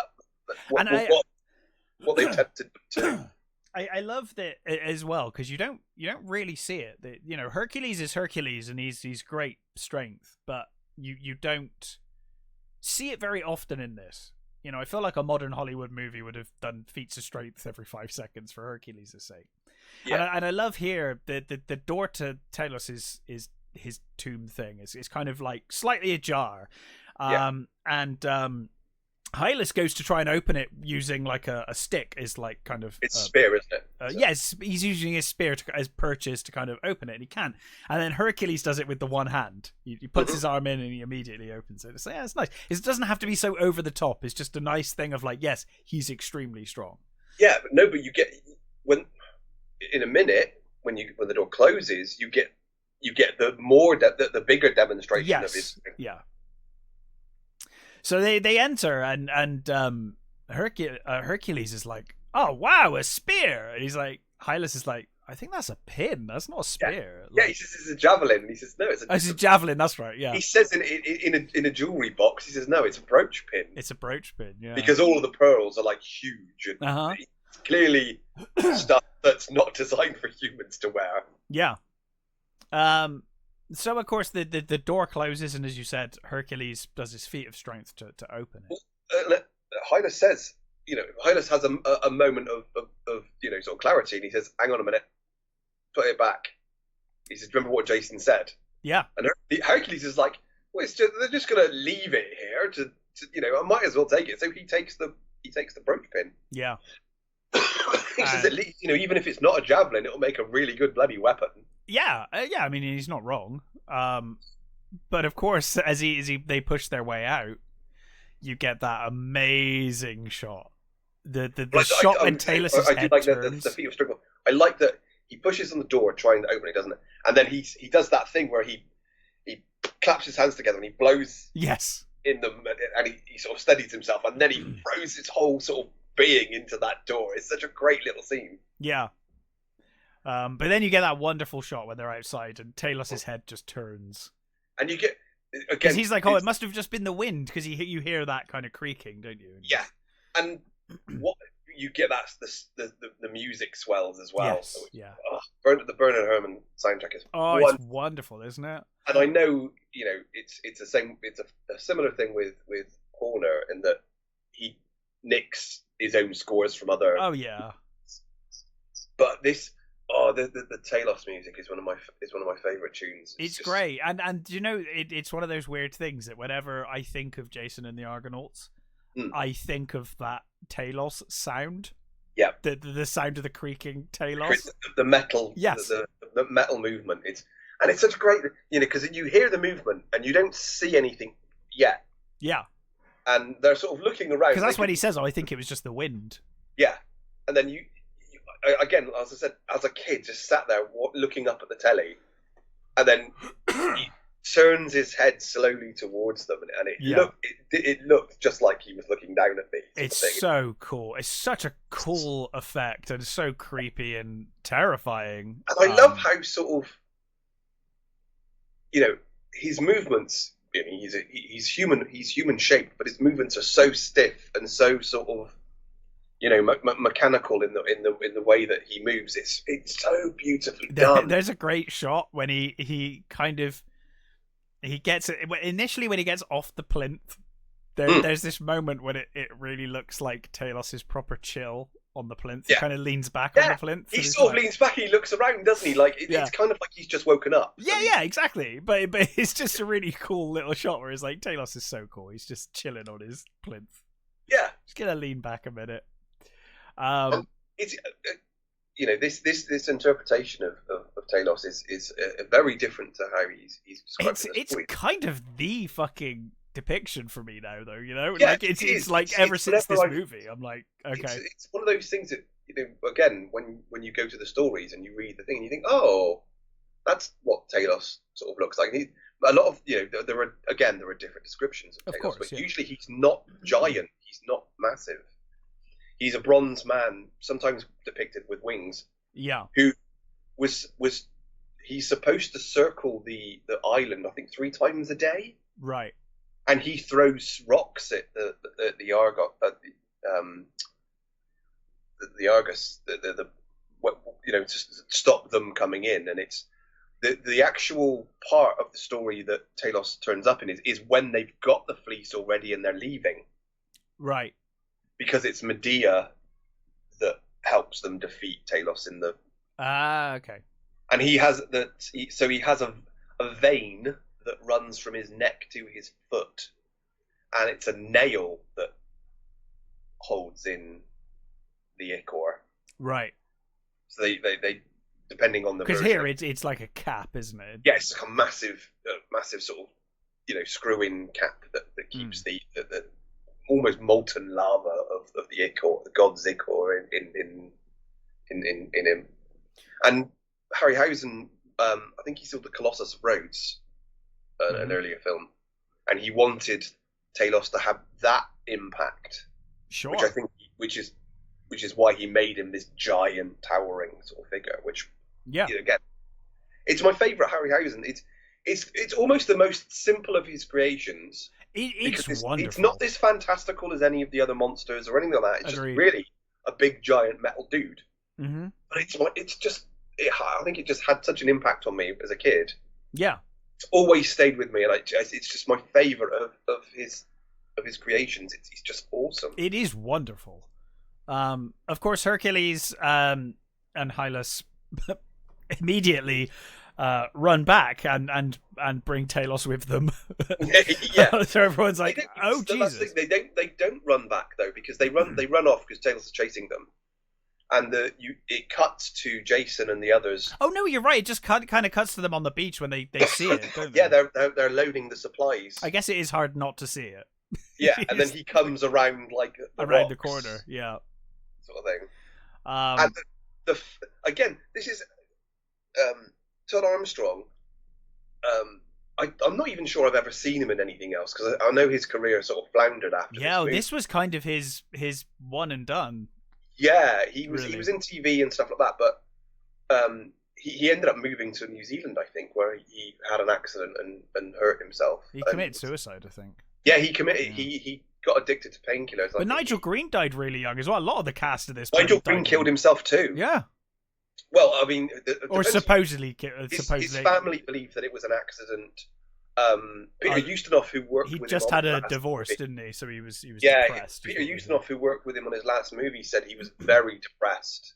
what they tempted them to. I love that as well, because you don't really see it. That, you know, Hercules is Hercules, and he's great strength, but you don't see it very often in this. You know, I feel like a modern Hollywood movie would have done feats of strength every 5 seconds for Hercules' sake. Yeah. And I love here the door to Talos is his tomb thing is kind of like slightly ajar. Hylas goes to try and open it using like a stick, is like kind of it's spear, isn't it? Yes, he's using his spear as purchase to kind of open it, and he can. And then Hercules does it with the one hand. He puts his arm in and he immediately opens it. It's like, it's nice. It doesn't have to be so over the top. It's just a nice thing of like, yes, he's extremely strong. Yeah, but you get when in a minute when the door closes, you get the bigger demonstration of his. Yeah. So they enter and Hercules is like, oh wow, a spear, and he's like, Hylas is like, I think that's a pin. That's not a spear. Yeah, he says it's a javelin. And he says no, it's a javelin. That's right. Yeah. He says in a jewelry box, he says no, it's a brooch pin. It's a brooch pin. Yeah. Because all of the pearls are like huge and clearly stuff that's not designed for humans to wear. Yeah. So of course the door closes, and as you said, Hercules does his feat of strength to open it. Hylas says, Hylas has a moment of sort of clarity, and he says, "Hang on a minute, put it back." He says, "Remember what Jason said?" Yeah. And Hercules is like, "Well, they're just going to leave it here to I might as well take it." So he takes the brooch pin. Yeah. He says, at least, even if it's not a javelin, it'll make a really good bloody weapon. Yeah, I mean, he's not wrong. But of course, as they push their way out, you get that amazing shot. The shot when Talos' head turns. The feat of struggle. I like that he pushes on the door trying to open it, doesn't it? And then he does that thing where he claps his hands together and he blows. Yes. In them, and he sort of steadies himself, and then he throws his whole sort of being into that door. It's such a great little scene. Yeah. But then you get that wonderful shot when they're outside and Talos' head just turns. And you get again because he's like, "Oh, it must have just been the wind," because you hear that kind of creaking, don't you? Yeah, and what you get, that's the music swells as well. Yes, yeah. The Bernard Herrmann soundtrack is it's wonderful, isn't it? And I know it's the same. It's a similar thing with Horner in that he nicks his own scores from other. Oh yeah. But this. The Talos music is one of my favorite tunes. It's just great, and it's one of those weird things that whenever I think of Jason and the Argonauts, I think of that Talos sound. Yeah, the sound of the creaking Talos, the metal. Yes, the metal movement. It's such a great because you hear the movement and you don't see anything yet. Yeah, and they're sort of looking around because that's when he says, "Oh, I think it was just the wind." Yeah, and then again, as I said, as a kid, just sat there looking up at the telly, and then he turns his head slowly towards them, and it looked just like he was looking down at me. It's so cool. It's such a cool effect, and so creepy and terrifying. And I love how sort of, his movements. He's human. He's human shaped, but his movements are so stiff and so sort of. Mechanical in the way that he moves. It's so beautifully done. There's a great shot when he gets it initially when he gets off the plinth. There's this moment when it really looks like Talos is proper chill on the plinth. He kind of leans back on the plinth. He sort of leans back and he looks around, doesn't he? Like it's kind of like he's just woken up. Yeah, exactly. But it's just a really cool little shot where it's like Talos is so cool. He's just chilling on his plinth. Yeah, just gonna lean back a minute. It's this interpretation of Talos is very different to how he's described. It's kind of the fucking depiction for me now, though. You know, yeah, like it's like ever since this movie, I'm like, okay, it's one of those things that, you know, again, when you go to the stories and you read the thing and you think, oh, that's what Talos sort of looks like. A lot of, you know, there are different descriptions of Talos, course, but yeah. usually he's not giant, he's not massive. He's a bronze man, sometimes depicted with wings. Yeah. Who was he's supposed to circle the island, I think, 3 times a day. Right. And he throws rocks at the Argot, the Argus, you know, to stop them coming in. And it's the actual part of the story that Talos turns up in is when they've got the fleece already and they're leaving. Right. Because it's Medea that helps them defeat Talos in the. Okay. And he has he has a vein that runs from his neck to his foot, and it's a nail that holds in the ichor. Right. So they depending on the because here it's like a cap, isn't it? Yeah, it's like a massive sort of, you know, screw-in cap that keeps the almost molten lava of the ichor, the god's ichor in him. And Harryhausen, I think he saw the Colossus of Rhodes, an earlier film, and he wanted Talos to have that impact. Sure. Which I think, which is why he made him this giant, towering sort of figure. Which, yeah, you know, again, it's my favourite Harryhausen. It's almost the most simple of his creations. It's wonderful. It's not as fantastical as any of the other monsters or anything like that. It's Agreed. just really a big giant metal dude. Mm-hmm. But I think it just had such an impact on me as a kid. Yeah, it's always stayed with me, and it's just my favourite of his creations. It's just awesome. It is wonderful. Of course, Hercules and Hylas immediately run back and bring Talos with them. Yeah. So everyone's like, "Oh, Jesus!" They don't run back though, because they run off because Talos is chasing them, and it cuts to Jason and the others. Oh no, you're right. It just kind of cuts to them on the beach when they see it. Don't they? Yeah, they're loading the supplies. I guess it is hard not to see it. Yeah, and then he comes around like around the corner. Yeah, sort of thing. And again, this is Todd Armstrong. I'm not even sure I've ever seen him in anything else, because I know his career sort of floundered after. Yeah, this was kind of his one and done. Yeah, he was in TV and stuff like that, but he ended up moving to New Zealand, I think, where he had an accident and hurt himself. He committed suicide, I think. Yeah, he committed. Yeah. He got addicted to painkillers. But Nigel Green died really young as well. A lot of the cast of this. Nigel Green killed himself too. Yeah. Well, I mean, or supposedly. His family believed that it was an accident. Peter Ustinov, who worked with him, he just had a divorce, didn't he? So he was depressed. Peter Ustinov, who worked with him on his last movie, said he was very depressed,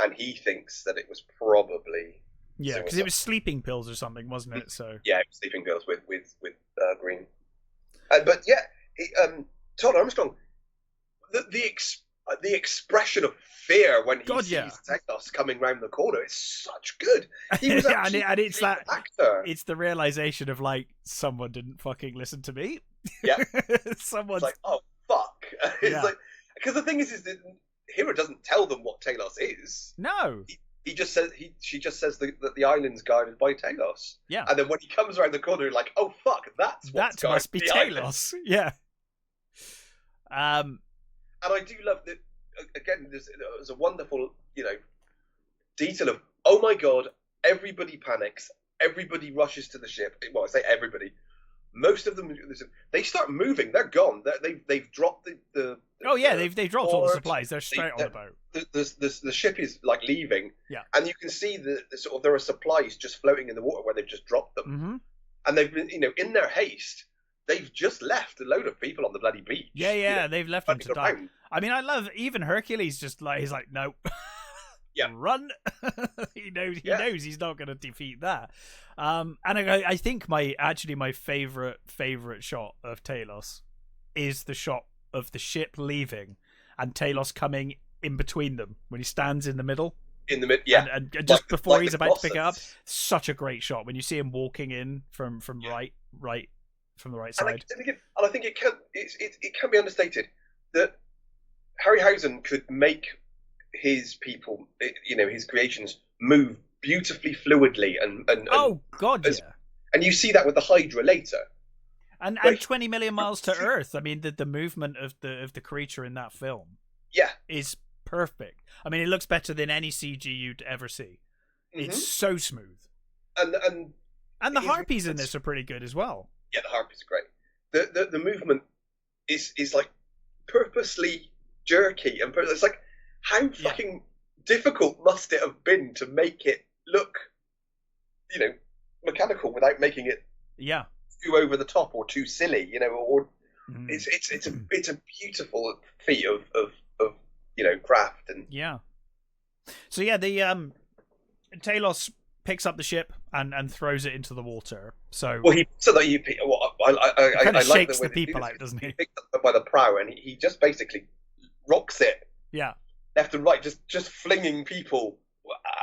and he thinks that it was probably because it was sleeping pills or something, wasn't it? So yeah, sleeping pills with Green. But yeah, Todd Armstrong, the expression of fear when he sees Talos coming round the corner is such good. He was actually and it's that actor. It's the realization of like, someone didn't fucking listen to me. Yeah, someone's like, oh fuck. It's like, because the thing is that Hera doesn't tell them what Talos is. No. He just says she just says that the island's guarded by Talos. Yeah. And then when he comes around the corner, you're like, oh fuck, that must be Talos. Island. Yeah. And I do love that. Again, there's a wonderful, you know, detail of, oh my god, everybody panics, everybody rushes to the ship. Well, I say everybody. Most of them, they start moving. They're gone. They've dropped the they've dropped all the supplies. They're straight on the boat. The ship is like leaving. Yeah, and you can see the sort of, there are supplies just floating in the water where they've just dropped them. Mm-hmm. And they've been, you know, in their haste, they've just left a load of people on the bloody beach. Yeah, you know, they've left them to die. I mean, I love even Hercules. Just like, he's like, no. Yeah, run. he knows he's not going to defeat that. And I think my favorite shot of Talos is the shot of the ship leaving and Talos coming in between them when he stands in the middle. in the mid, yeah, and just before he's about to pick it up, blossoms. such a great shot when you see him walking in from right from the right side. And I think it can be understated that Harryhausen could make his people, his creations move beautifully fluidly and oh god, yeah. And you see that with the Hydra later. And 20 million miles to Earth. I mean, the movement of the creature in that film, is perfect. I mean, it looks better than any CG you'd ever see. Mm-hmm. It's so smooth. And the harpies in this are pretty good as well. Yeah, the harpies are great. The movement is like purposely jerky, and it's like, how fucking difficult must it have been to make it look, mechanical without making it too over the top or too silly, or it's a beautiful feat of craft and So the Talos picks up the ship and throws it into the water. So I shakes like the people out, doesn't he? He picks up by the prow and he just basically rocks it. Yeah. Left and right, just flinging people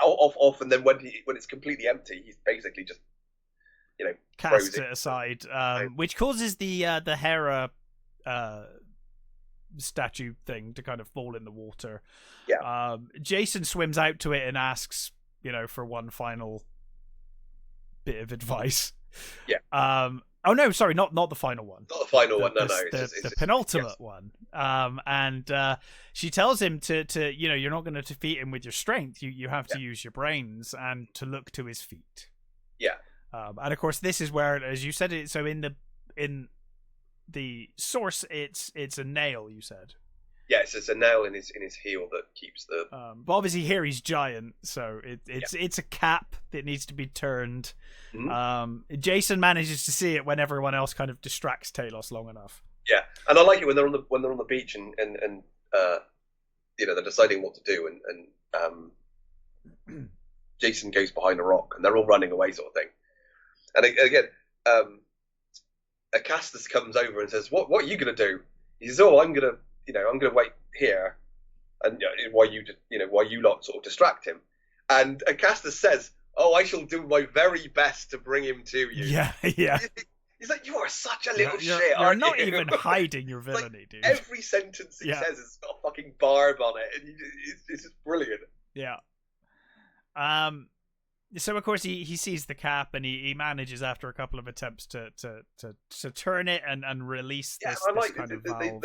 off, and then when it's completely empty, he's basically just casts it aside, which causes the Hera statue thing to kind of fall in the water. Yeah. Jason swims out to it and asks, for one final bit of advice. Yeah. Oh no, sorry, not the final one. Not the final one. No, the penultimate one. And she tells him to you're not going to defeat him with your strength. You have to use your brains and to look to his feet. Yeah. And of course, this is where, as you said, it. So in the source, it's a nail. You said. Yes, it's a nail in his heel that keeps the. But obviously here he's giant, so it's a cap that needs to be turned. Mm-hmm. Jason manages to see it when everyone else kind of distracts Talos long enough. Yeah, and I like it when they're on the beach and they're deciding what to do, and Jason goes behind a rock and they're all running away, sort of thing. And again, Acastus comes over and says, "What are you gonna do?" He says, "Oh, I'm gonna wait here, and while you lot sort of distract him." And Acastus says, "Oh, I shall do my very best to bring him to you." Yeah. He's like, "You are such a little shit, you're aren't not you?" even hiding your villainy, dude. Every sentence he says has got a fucking barb on it, and it's just brilliant. Yeah. So of course he sees the cap and he manages after a couple of attempts to turn it and release this, I like this kind of valve.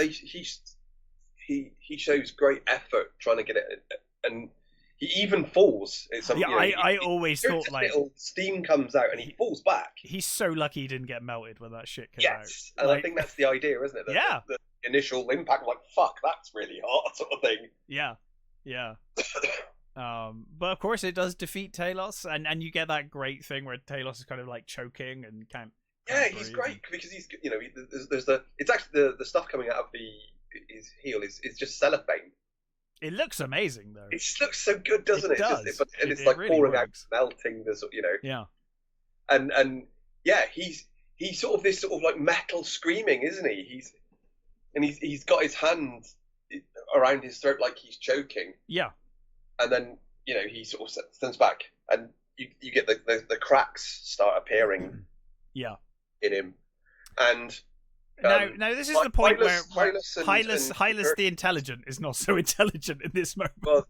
He shows great effort trying to get it, and he even falls. I always thought like little steam comes out and he falls back. He's so lucky he didn't get melted when that shit came out. Yes, and I think that's the idea, isn't it? The initial impact, like fuck, that's really hot, sort of thing. Yeah. But of course it does defeat Talos, and you get that great thing where Talos is kind of like choking and can't. Yeah, he's great because he's it's actually the stuff coming out of his heel is just cellophane. It looks amazing though. It just looks so good, doesn't it? Does. It's like really pouring out, melting this, Yeah. And yeah, he's sort of this sort of like metal screaming, isn't he? He's got his hands around his throat like he's choking. Yeah. And then he sort of stands back, and you get the cracks start appearing. Yeah. In him, and now this is the point where Hylas the intelligent is not so intelligent in this moment. Well,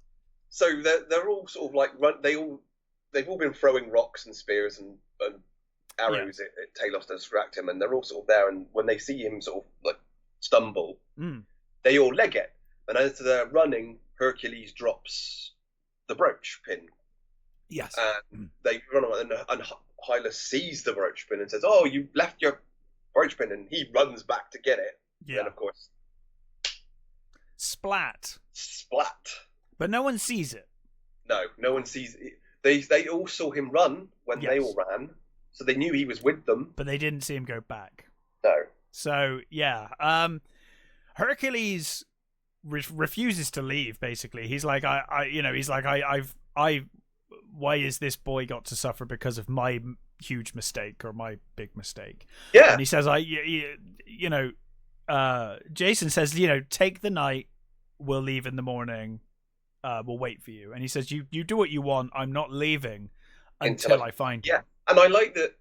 so they're all sort of like they've all been throwing rocks and spears and arrows at Talos to distract him, and they're all sort of there. And when they see him sort of like stumble, they all leg it, and as they're running, Hercules drops the brooch pin. Yes. And they run away, and Hylas sees the brooch pin and says, "Oh, you left your brooch pin," and he runs back to get it. Yeah. And of course, splat. But no one sees it. No one sees it. They all saw him run when they all ran, so they knew he was with them. But they didn't see him go back. No. So yeah, Hercules refuses to leave. Basically, he's like, why is this boy got to suffer because of my huge mistake or my big mistake? Yeah. And he says, Jason says, take the night, we'll leave in the morning. will wait for you. And he says, you do what you want. I'm not leaving until I find you. Yeah, and I like that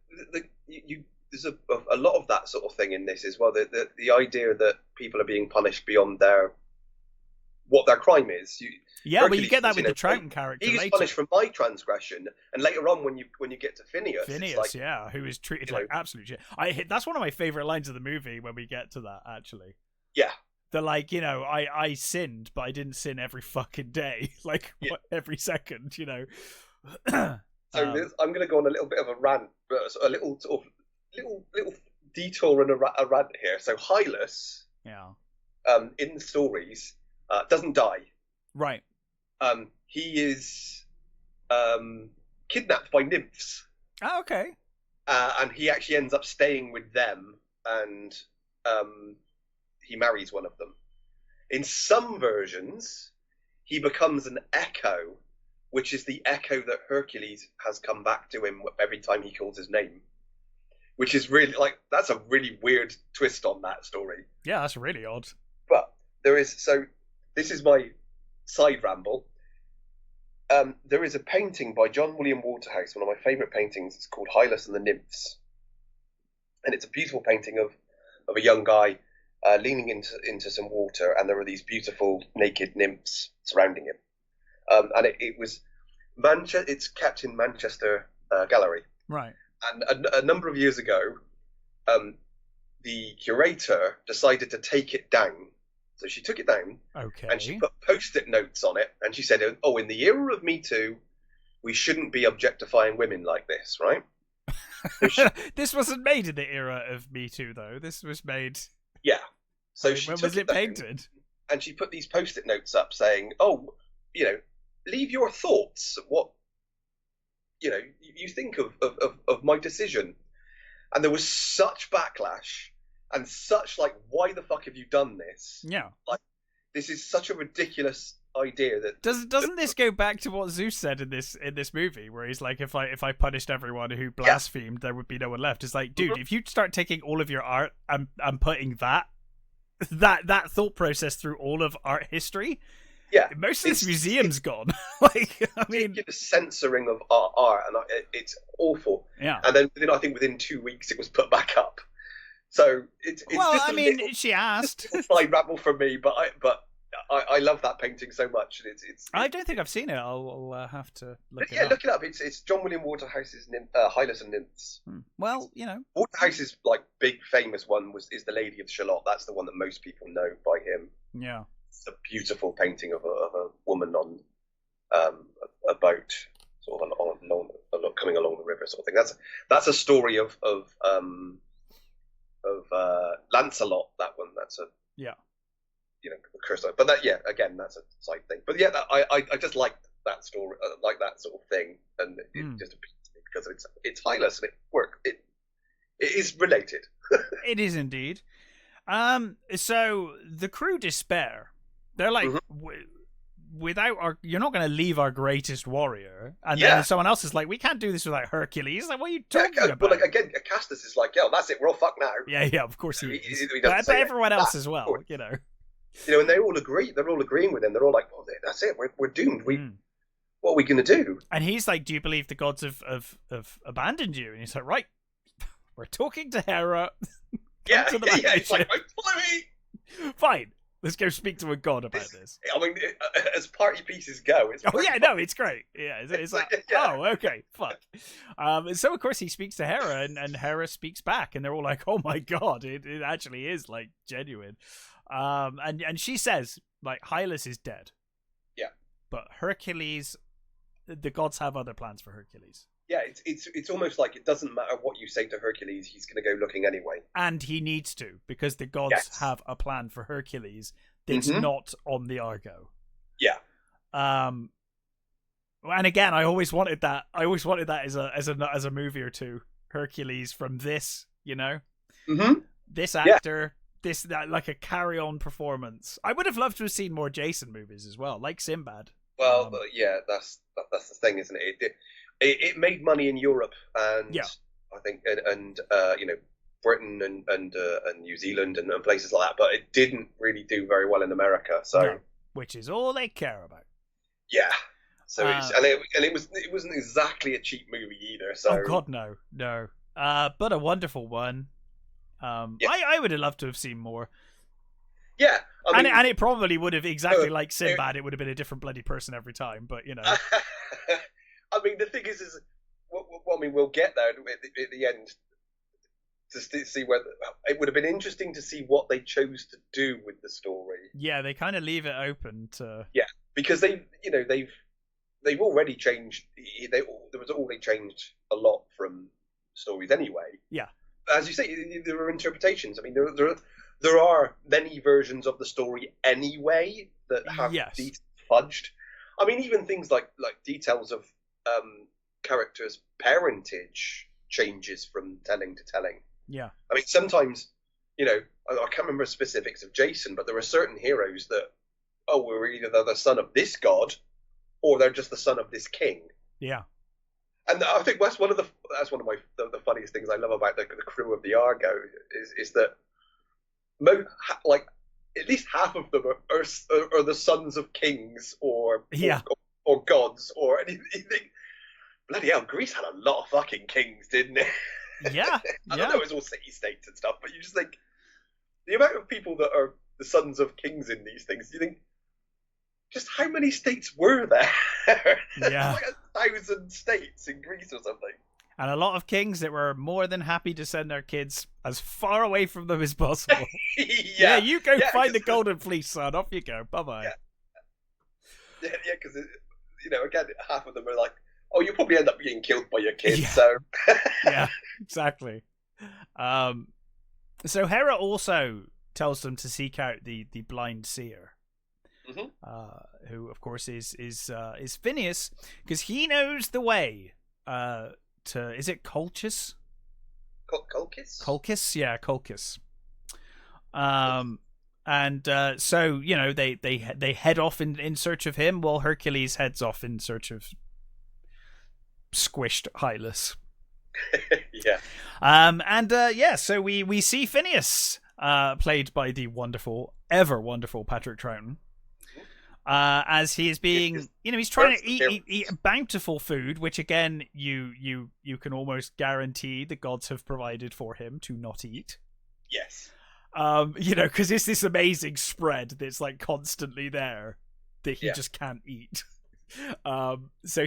there's a lot of that sort of thing in this as well. The idea that people are being punished beyond what their crime is. Well, you get that with the Troughton character. He's punished for my transgression, and later on, when you get to Phineas, who is treated like absolute shit. That's one of my favorite lines of the movie when we get to that. Actually, yeah, they're like, I sinned, but I didn't sin every fucking day, every second, So I'm going to go on a little bit of a rant, a little sort of little detour and a rant here. So Hylas, in the stories, doesn't die. Right. He is kidnapped by nymphs. Oh, okay. And he actually ends up staying with them, and he marries one of them. In some versions, he becomes an echo, which is the echo that Hercules has come back to him every time he calls his name. Which is really, that's a really weird twist on that story. Yeah, that's really odd. But this is my side ramble. There is a painting by John William Waterhouse, one of my favourite paintings. It's called Hylas and the Nymphs. And it's a beautiful painting of a young guy leaning into some water, and there are these beautiful naked nymphs surrounding him. And it's kept in Manchester Gallery. Right. And a number of years ago, the curator decided to take it down. So she took it down, okay, and she put Post-it notes on it, and she said, "Oh, in the era of Me Too, we shouldn't be objectifying women like this, right?" This wasn't made in the era of Me Too, though. This was made. Yeah. So when was it painted? And she put these Post-it notes up saying, "Oh, leave your thoughts. What you think of my decision." And there was such backlash. And such why the fuck have you done this? Yeah, this is such a ridiculous idea that doesn't this go back to what Zeus said in this movie, where he's like, if I punished everyone who blasphemed, there would be no one left. It's like, dude, if you start taking all of your art and putting that thought process through all of art history, most of this museum's gone. Censoring of art, and it's awful. Yeah, and then I think within 2 weeks it was put back up. So it's just she asked. Side ramble from me, but I love that painting so much. It's I don't think I've seen it. I'll have to look it up. Yeah, look it up. It's John William Waterhouse's Hylas and Nymphs. Well, Waterhouse's big famous one is the Lady of Shalott. That's the one that most people know by him. Yeah, it's a beautiful painting of a woman on a boat, sort of coming along the river, sort of thing. That's a story of Lancelot. That one. That's a curse. But again, that's a side thing. But yeah, I just like that story, like that sort of thing, and it just appeals to me because it's Hylas and it works. It is related. It is indeed. So the crew despair. They're like, you're not going to leave our greatest warrior, and then someone else is like, we can't do this without Hercules. Like, what are you talking about? Well, again, Acastus is like, that's it, we're all fucked now. Yeah, of course he is. But everyone else as well, and they all agree. They're all agreeing with him. They're all like, well, that's it. We're doomed. What are we going to do? And he's like, do you believe the gods have abandoned you? And he's like, right, we're talking to Hera. It's like, right, follow me. Fine. Let's go speak to a god about this. I mean, as party pieces go, it's it's great. Yeah, it's like, oh, okay, fuck. So of course he speaks to Hera, and Hera speaks back, and they're all like, oh my god, it actually is like genuine. And she says like, Hylas is dead. Yeah. But Hercules, the gods have other plans for Hercules. Yeah, it's almost like it doesn't matter what you say to Hercules, he's going to go looking anyway. And he needs to, because the gods have a plan for Hercules that's not on the Argo. Yeah. And again, I always wanted that. as a movie or two. Hercules from this, this actor, that like a carry-on performance. I would have loved to have seen more Jason movies as well, like Sinbad. Well, that's the thing, isn't it? It made money in Europe, and I think, and Britain and New Zealand and places like that, but it didn't really do very well in America. So, which is all they care about. Yeah. So it wasn't exactly a cheap movie either. So oh god, no. But a wonderful one. I would have loved to have seen more. Yeah, I mean, and it probably would have exactly like Sinbad. It would have been a different bloody person every time, but you know. I mean, the thing is I mean, we'll get there at the end to see whether it would have been interesting to see what they chose to do with the story. Yeah, they kind of leave it open to. Yeah, because they've already changed. There was already changed a lot from stories anyway. Yeah, as you say, there are interpretations. I mean, there are many versions of the story anyway that have details fudged. I mean, even things like details of characters' parentage changes from telling to telling. Yeah. I mean, sometimes, I can't remember specifics of Jason, but there are certain heroes that, we're either the son of this god, or they're just the son of this king. Yeah. And I think that's one of the funniest things I love about the crew of the Argo is that at least half of them are the sons of kings or gods or anything. Bloody hell, Greece had a lot of fucking kings, didn't it? Yeah. I don't know, it was all city-states and stuff, but you just think the amount of people that are the sons of kings in these things, you think, just how many states were there? Yeah. Like 1,000 states in Greece or something. And a lot of kings that were more than happy to send their kids as far away from them as possible. Yeah, you go find the Golden Fleece, son. Off you go. Bye-bye. Yeah, because, again, half of them are like, oh, you'll probably end up getting killed by your kids, so... Yeah, exactly. So Hera also tells them to seek out the blind seer. Mm-hmm. Who, of course, is Phineas, because he knows the way to. Is it Colchis? Colchis? Colchis, yeah, Colchis. And so they head off in search of him, while Hercules heads off in search of squished Hylas. Yeah. So we see Phineas, played by the ever wonderful Patrick Troughton. As he is being, he's trying to eat bountiful food, which again, you can almost guarantee the gods have provided for him to not eat. Yes. Because it's this amazing spread that's like constantly there that he just can't eat. So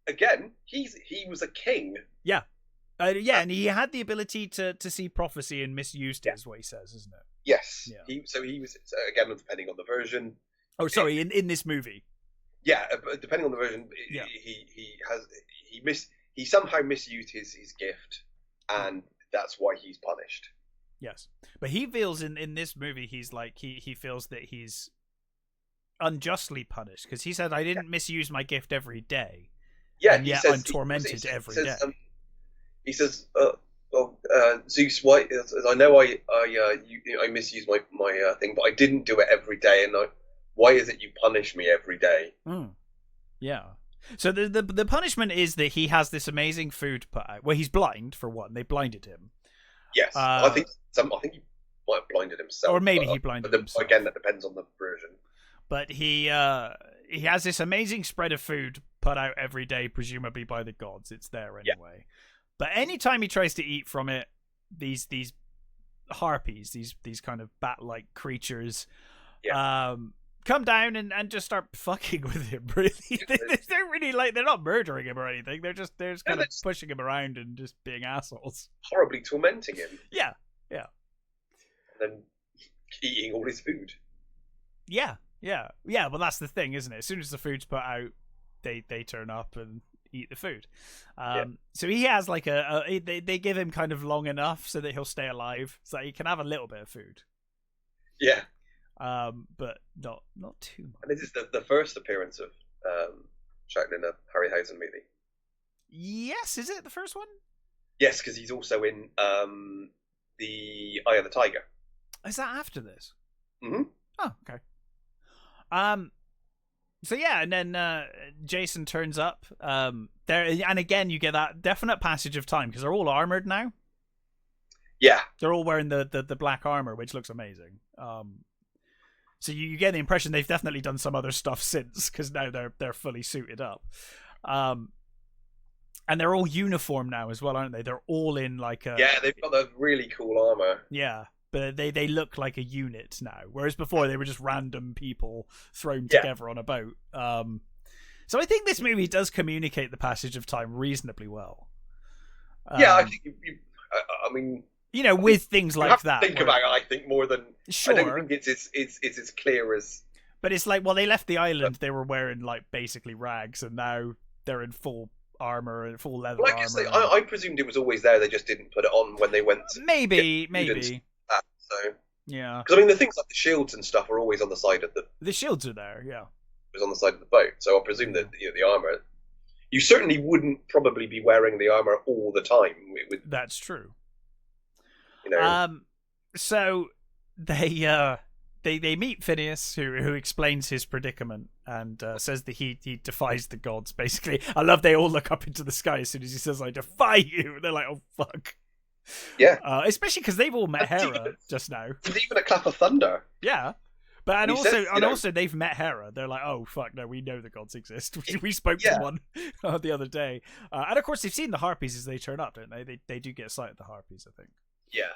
again, he was a king. Yeah. And he had the ability to see prophecy and misused it, is what he says, isn't it? Yes. Yeah. He was, again, depending on the version. Oh, sorry, in this movie. Yeah, depending on the version, he somehow misused his gift, and that's why he's punished. Yes, but he feels in this movie he's like he feels that he's unjustly punished because he said, I didn't misuse my gift every day. Yeah, and yet I'm tormented every day. He says, Zeus, why? I know I misused my thing, but I didn't do it every day, and why is it you punish me every day? Yeah. So the punishment is that he has this amazing food put out. Well, he's blind for one. They blinded him. Yes, I think he might have blinded himself, or maybe he blinded himself. Again, that depends on the version. But he has this amazing spread of food put out every day, presumably by the gods. It's there anyway. Yeah. But anytime he tries to eat from it, these harpies, these kind of bat-like creatures, come down and just start fucking with him. Really, they're really they're not murdering him or anything. They're just kind of pushing him around and just being assholes, horribly tormenting him. Yeah. And then eating all his food. Yeah. Well, that's the thing, isn't it? As soon as the food's put out, they turn up and eat the food. So he has they give him kind of long enough so that he'll stay alive, so he can have a little bit of food. Yeah. But not too much. And this is the first appearance of Troughton in a Harryhausen movie. Yes, is it the first one? Yes, because he's also in the Eye of the Tiger. Is that after this? Mm-hmm. Oh, okay. So yeah, and then Jason turns up. There, and again, you get that definite passage of time because they're all armored now. Yeah, they're all wearing the black armor, which looks amazing. So you get the impression they've definitely done some other stuff since, because now they're fully suited up. And they're all uniform now as well, aren't they? They're all in like a... Yeah, they've got a really cool armor. Yeah, but they look like a unit now, whereas before they were just random people thrown together on a boat. So I think this movie does communicate the passage of time reasonably well. Yeah, I think I mean, you know, with things like that. Think about it. I think more than sure. I don't think it's as clear as. But it's like, well, they left the island. They were wearing like basically rags, and now they're in full armor and full leather armor. I presumed it was always there. They just didn't put it on when they went. Maybe. So yeah, because I mean the things like the shields and stuff are always on the side of the shields are there. Yeah, it was on the side of the boat. So I presume that the armor. You certainly wouldn't probably be wearing the armor all the time. That's true. You know. So they meet Phineas, who explains his predicament and says that he defies the gods. Basically, I love they all look up into the sky as soon as he says, "I defy you." And they're like, "Oh fuck." Yeah. Especially because they've all met Hera just now. There's even a clap of thunder. Yeah. But also they've met Hera. They're like, oh fuck no, we know the gods exist. We spoke to one the other day, and of course they've seen the harpies as they turn up, don't they? They do get a sight of the harpies, I think. Yeah.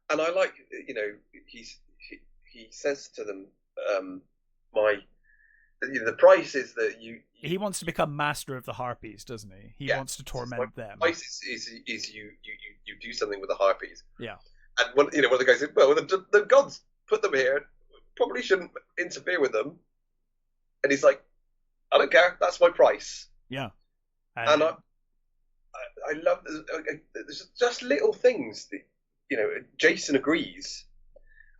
And I like, you know, he says to them, the price is that you. He wants to become master of the harpies, doesn't he? He wants to torment them. The price is you do something with the harpies. Yeah. And one of the guys said, well, the gods put them here. Probably shouldn't interfere with them. And he's like, I don't care. That's my price. Yeah. And I love there's just little things that, you know, Jason agrees.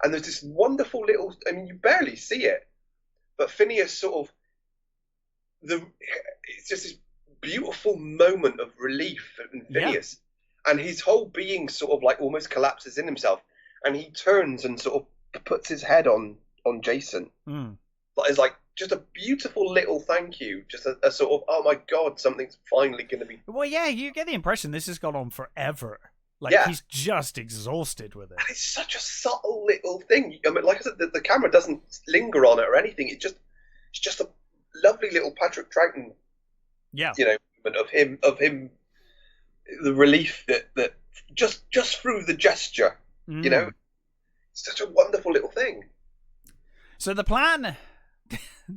And there's this wonderful little, I mean, you barely see it, but Phineas sort of, it's just this beautiful moment of relief in Phineas. Yeah. And his whole being sort of like almost collapses in himself. And he turns and sort of puts his head on Jason. But it's like just a beautiful little thank you. Just a sort of, oh my God, something's finally going to be. Well, yeah, you get the impression this has gone on forever. Like, he's just exhausted with it. And it's such a subtle little thing. I mean, like I said, the camera doesn't linger on it or anything. It's just a lovely little Patrick Troughton, you know, moment of him, the relief that just through the gesture, you know, it's such a wonderful little thing. So the plan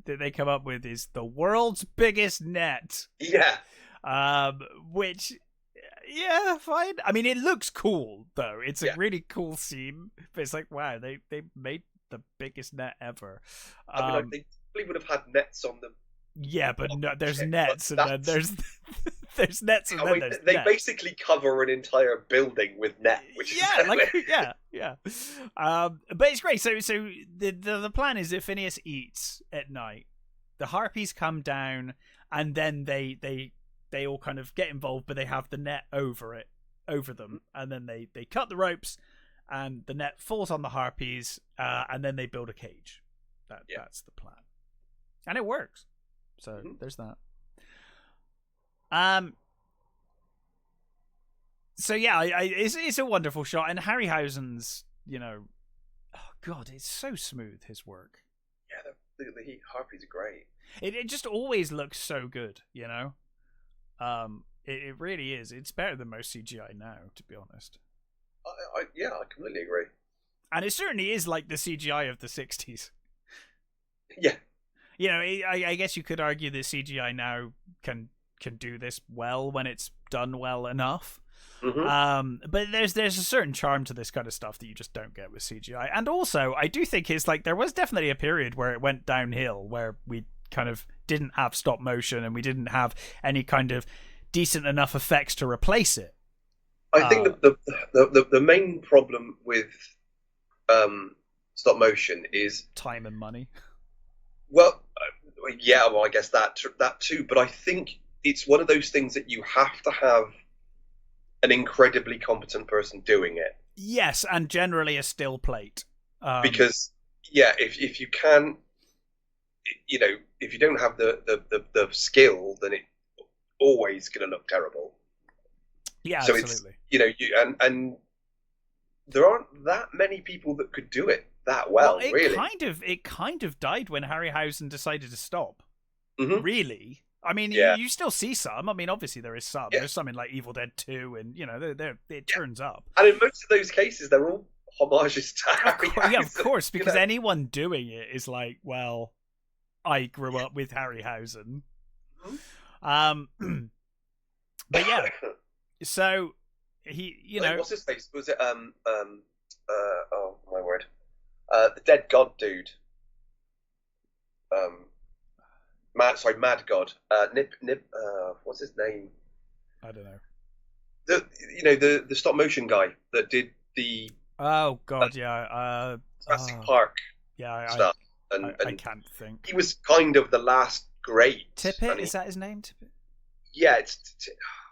that they come up with is the world's biggest net. Yeah. Which. Yeah, fine. I mean, it looks cool, though. It's a really cool scene. But it's like, wow, they made the biggest net ever. I mean, they probably would have had nets on them. Yeah, but no, there's nets, and then there's nets, and then there's they nets. Basically cover an entire building with net, which is yeah. But it's great. So the plan is that Phineas eats at night. The harpies come down, and then they all kind of get involved, but they have the net over them, and then they cut the ropes, and the net falls on the harpies, and then they build a cage. That's the plan, and it works. So there's that. So yeah, it's a wonderful shot, and Harryhausen's, you know, oh god, it's so smooth, his work. Yeah, the harpies are great. It just always looks so good, you know. It really is. It's better than most CGI now, to be honest. I completely agree. And it certainly is like the CGI of the 60s. Yeah. You know, I guess you could argue that CGI now can do this well when it's done well enough. But there's a certain charm to this kind of stuff that you just don't get with CGI. And also, I do think it's like there was definitely a period where it went downhill, where we kind of didn't have stop motion and we didn't have any kind of decent enough effects to replace it. I think the main problem with stop motion is time and money. Well, I guess that too. But I think it's one of those things that you have to have an incredibly competent person doing it. Yes, and generally a still plate. Because if you can, you know, if you don't have the skill, then it's always going to look terrible. Yeah, so absolutely. It's, you know, and there aren't that many people that could do it that well. It really, kind of died when Harryhausen decided to stop. Mm-hmm. Really, I mean, you still see some. I mean, obviously there is some. Yeah. There's some in like Evil Dead 2, and it turns up. And in most of those cases, they're all homages to Harryhausen. Yeah, of course, because anyone doing it is like, well, I grew up with Harryhausen. Mm-hmm. But yeah, so he, what's his face? Was it oh my word, the dead god dude. Mad God. What's his name? I don't know. The stop motion guy that did the. Oh God, Jurassic Park. Yeah, stuff. I can't think. He was kind of the last great. Tippett, is that his name? Tippett? Yeah, it's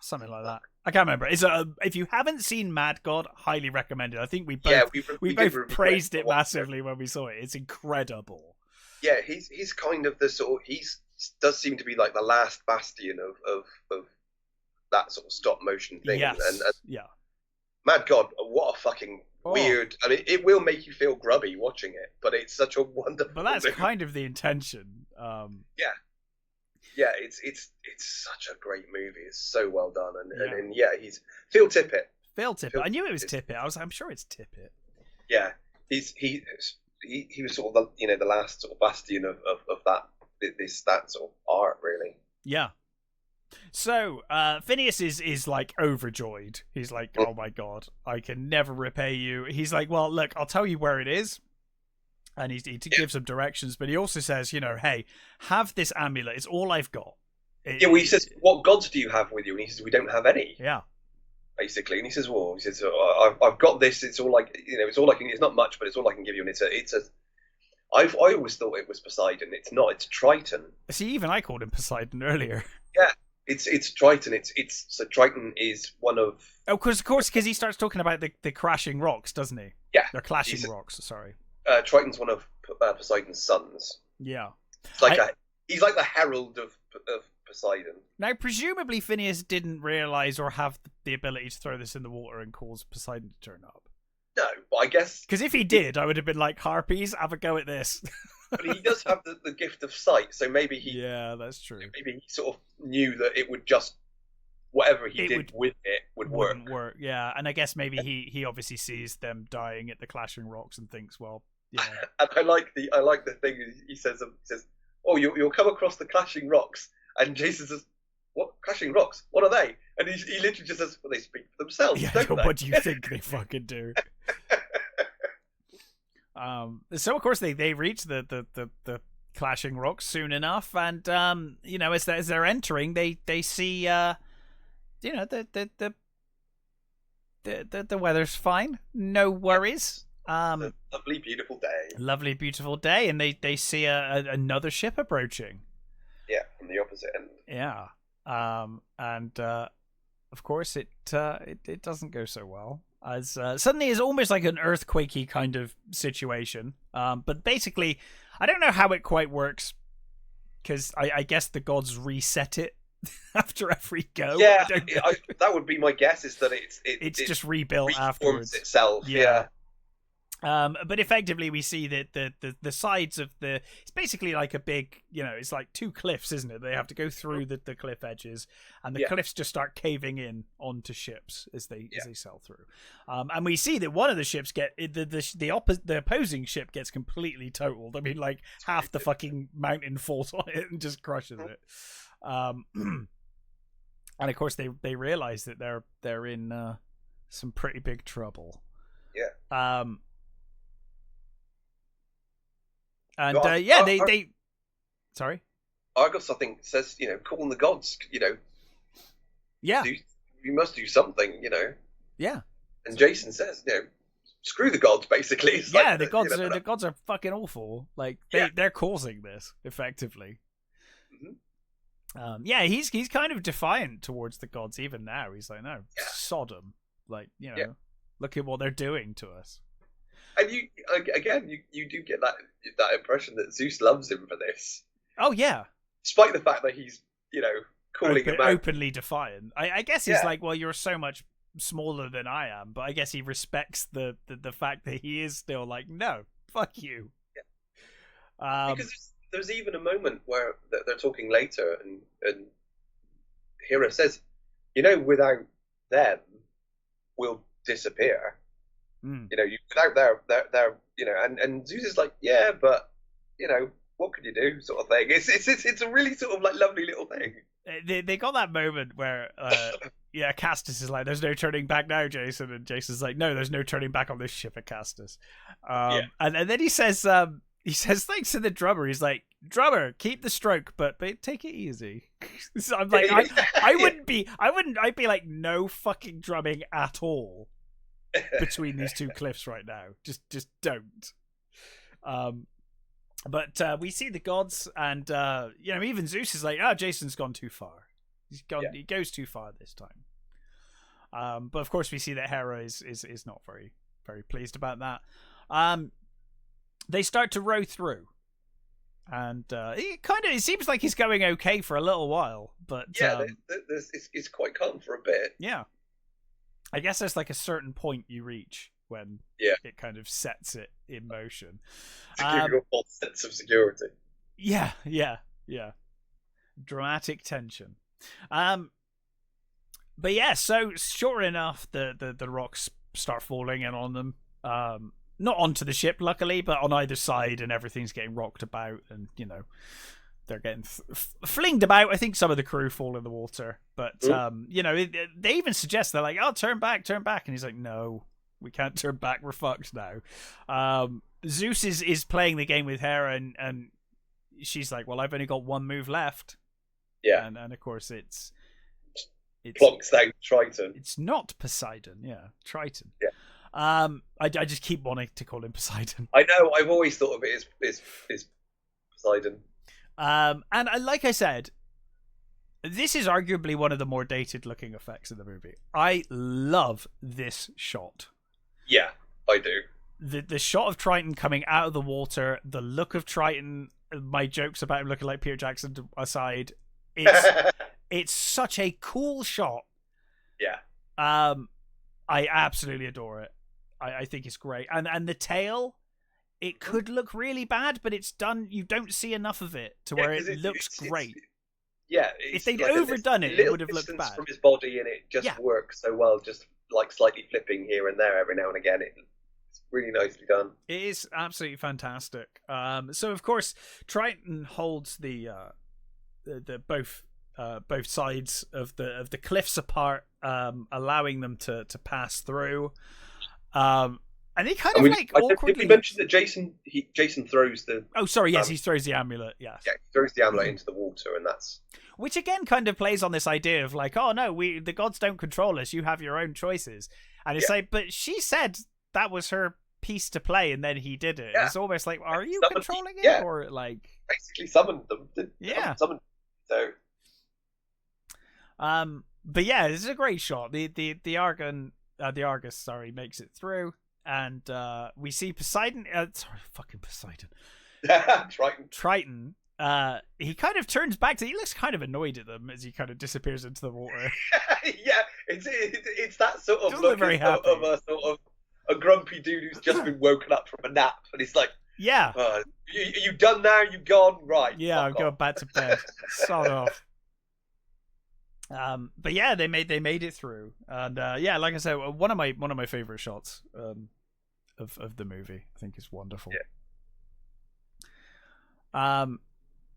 something like that. I can't remember. It's if you haven't seen Mad God, highly recommend it. I think we both we both praised it massively when we saw it. It's incredible. Yeah, he's kind of the sort of does seem to be like the last bastion of that sort of stop motion thing. Yes. And yeah. Mad God, what a fucking weird. I mean, it will make you feel grubby watching it, but it's such a wonderful. But that's kind of the intention. Yeah, it's such a great movie. It's so well done, and he's Phil Tippett. Phil Tippett. I knew it was Tippett. I'm sure it's Tippett. Yeah, he was sort of the last sort of bastion of that sort of art, really. Yeah. So Phineas is like overjoyed. He's like, oh my God, I can never repay you. He's like, well, look, I'll tell you where it is. And he gives some directions, but he also says, hey, have this amulet. It's all I've got. He says, what gods do you have with you? And he says, we don't have any. Yeah. Basically. And he says, I've got this. It's all it's all I can. It's not much, but it's all I can give you. And I always thought it was Poseidon. It's not. It's Triton. See, even I called him Poseidon earlier. Yeah. It's Triton. So Triton is one of. Oh, of course, because he starts talking about the crashing rocks, doesn't he? Yeah. They're clashing rocks. Sorry. Triton's one of Poseidon's sons. Yeah. It's he's like the herald of Poseidon. Now, presumably, Phineas didn't realise or have the ability to throw this in the water and cause Poseidon to turn up. No, but I guess... Because if he did, I would have been like, Harpies, have a go at this. But he does have the gift of sight, so maybe he... Yeah, that's true. Maybe he sort of knew that it would just... Whatever he did with it would work. Yeah, and I guess maybe he obviously sees them dying at the clashing rocks and thinks, well... Yeah. And I like the thing he says. Oh, you'll come across the clashing rocks, and Jason says, "What clashing rocks? What are they?" And he literally just says, "Well, they speak for themselves." Yeah, don't they? What do you think they fucking do? So of course they reach the clashing rocks soon enough, and as they're entering, they see the weather's fine, no worries. Lovely, beautiful day. Lovely, beautiful day, and they see another ship approaching. Yeah, from the opposite end. Yeah, and of course it doesn't go so well. As suddenly it's almost like an earthquakey kind of situation. But basically, I don't know how it quite works, because I guess the gods reset it after every go. Yeah, that would be my guess. Is that it's just rebuilt afterwards itself. Yeah. But effectively we see that the sides of it's basically like a big, it's like two cliffs, isn't it? They have to go through the cliff edges, and the cliffs just start caving in onto ships as they sail through. And we see that one of the ships the opposing ship gets completely totaled. I mean, like half the fucking mountain falls on it and just crushes it. And of course they realize that they're in some pretty big trouble. Yeah. And they sorry, Argos, I think, says, call on the gods, yeah, you must do something, yeah. And Jason says, screw the gods, basically. It's the gods are fucking awful. Like they're causing this effectively. Mm-hmm. He's kind of defiant towards the gods even now. He's like, no, Sodom, like look at what they're doing to us. And you do get that impression that Zeus loves him for this. Oh yeah, despite the fact that he's calling him out. Openly defiant. I guess he's like, well, you're so much smaller than I am, but I guess he respects the fact that he is still like, no, Fuck you. Yeah. Because there's even a moment where they're talking later, and Hera says, without them, we'll disappear. Without their, and Zeus is like, yeah, but, what can you do, sort of thing. It's a really sort of like lovely little thing. They got that moment where, Castus is like, "There's no turning back now, Jason," and Jason's like, "No, there's no turning back on this ship at Castus." And then he says thanks to the drummer. He's like, "Drummer, keep the stroke, but take it easy." So I'm like, I'd be like, no fucking drumming at all between these two cliffs right now. Just don't. But we see the gods, and even Zeus is like, "Oh, Jason's gone too far. He goes too far this time." But of course, we see that Hera is not very, very pleased about that. They start to row through, and it seems like he's going okay for a little while, but it's quite calm for a bit. Yeah, I guess there's like a certain point you reach when it kind of sets it in motion. To give you a false sense of security. Yeah. Dramatic tension. But yeah, so sure enough, the rocks start falling in on them. Not onto the ship, luckily, but on either side, and everything's getting rocked about, and they're getting flinged about. I think some of the crew fall in the water, but they even suggest, they're like, "Oh, turn back," and he's like, "No, we can't turn back. We're fucked now." Zeus is playing the game with Hera, and she's like, "Well, I've only got one move left." Yeah, and of course it's plonks down Triton. It's not Poseidon, Triton. Yeah. I just keep wanting to call him Poseidon. I know. I've always thought of it as Poseidon. And like I said, this is arguably one of the more dated looking effects in the movie. I love this shot. Yeah, I do. The shot of Triton coming out of the water, the look of Triton, my jokes about him looking like Peter Jackson aside, it's such a cool shot. Yeah. I absolutely adore it. I think it's great. And the tail, it could look really bad, but it's done. You don't see enough of it to where it looks great. If they'd like overdone it would have looked bad. From his body, and it just works so well, just like slightly flipping here and there every now and again. It's really nicely done. It is absolutely fantastic. So of course, Triton holds the both sides of the cliffs apart, allowing them to pass through. And he kind of awkwardly. Did we mention that Jason throws the? Oh, sorry. Yes, he throws the amulet. Yes. Yeah, he throws the amulet into the water, and that's. Which again kind of plays on this idea of like, oh no, the gods don't control us. You have your own choices, and it's like, but she said that was her piece to play, and then he did it. Yeah. It's almost like, are you controlling it, or like basically summoned them? Summoned. So. But yeah, this is a great shot. The Argus, makes it through, and we see Poseidon. Fucking Poseidon. Triton. He kind of turns back to. He looks kind of annoyed at them as he kind of disappears into the water. Yeah, it's that sort of look very happy. Of a sort of a grumpy dude who's just been woken up from a nap, and he's like, "Yeah, you done now? You gone? Right? Yeah, I'm going back to bed. Sod off." But yeah, they made it through, and like I said, one of my favorite shots of the movie. I think is wonderful. Yeah.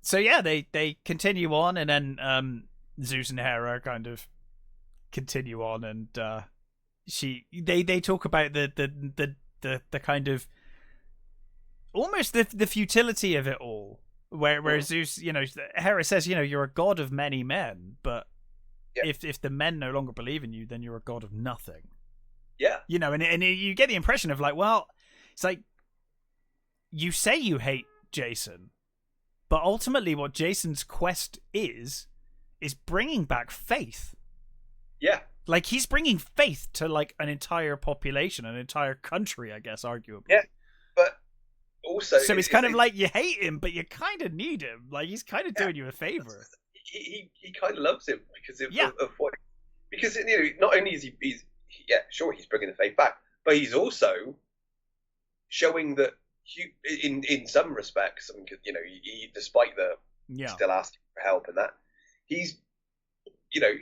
So yeah, they continue on, and then Zeus and Hera kind of continue on, and they talk about the kind of almost the futility of it all, where Zeus, Hera says, you're a god of many men, but if the men no longer believe in you, then you're a god of nothing. Yeah. And you get the impression of like, well, it's like you say you hate Jason, but ultimately what Jason's quest is bringing back faith. Yeah. Like he's bringing faith to like an entire population, an entire country, I guess, arguably. Yeah. But also, so it's kind of like you hate him, but you kind of need him. Like he's kind of doing you a favor. He kind of loves him because of what, because not only is he's bringing the faith back, but he's also showing that in some respects, I mean, you know, he despite the still asking for help and that, he's, you know,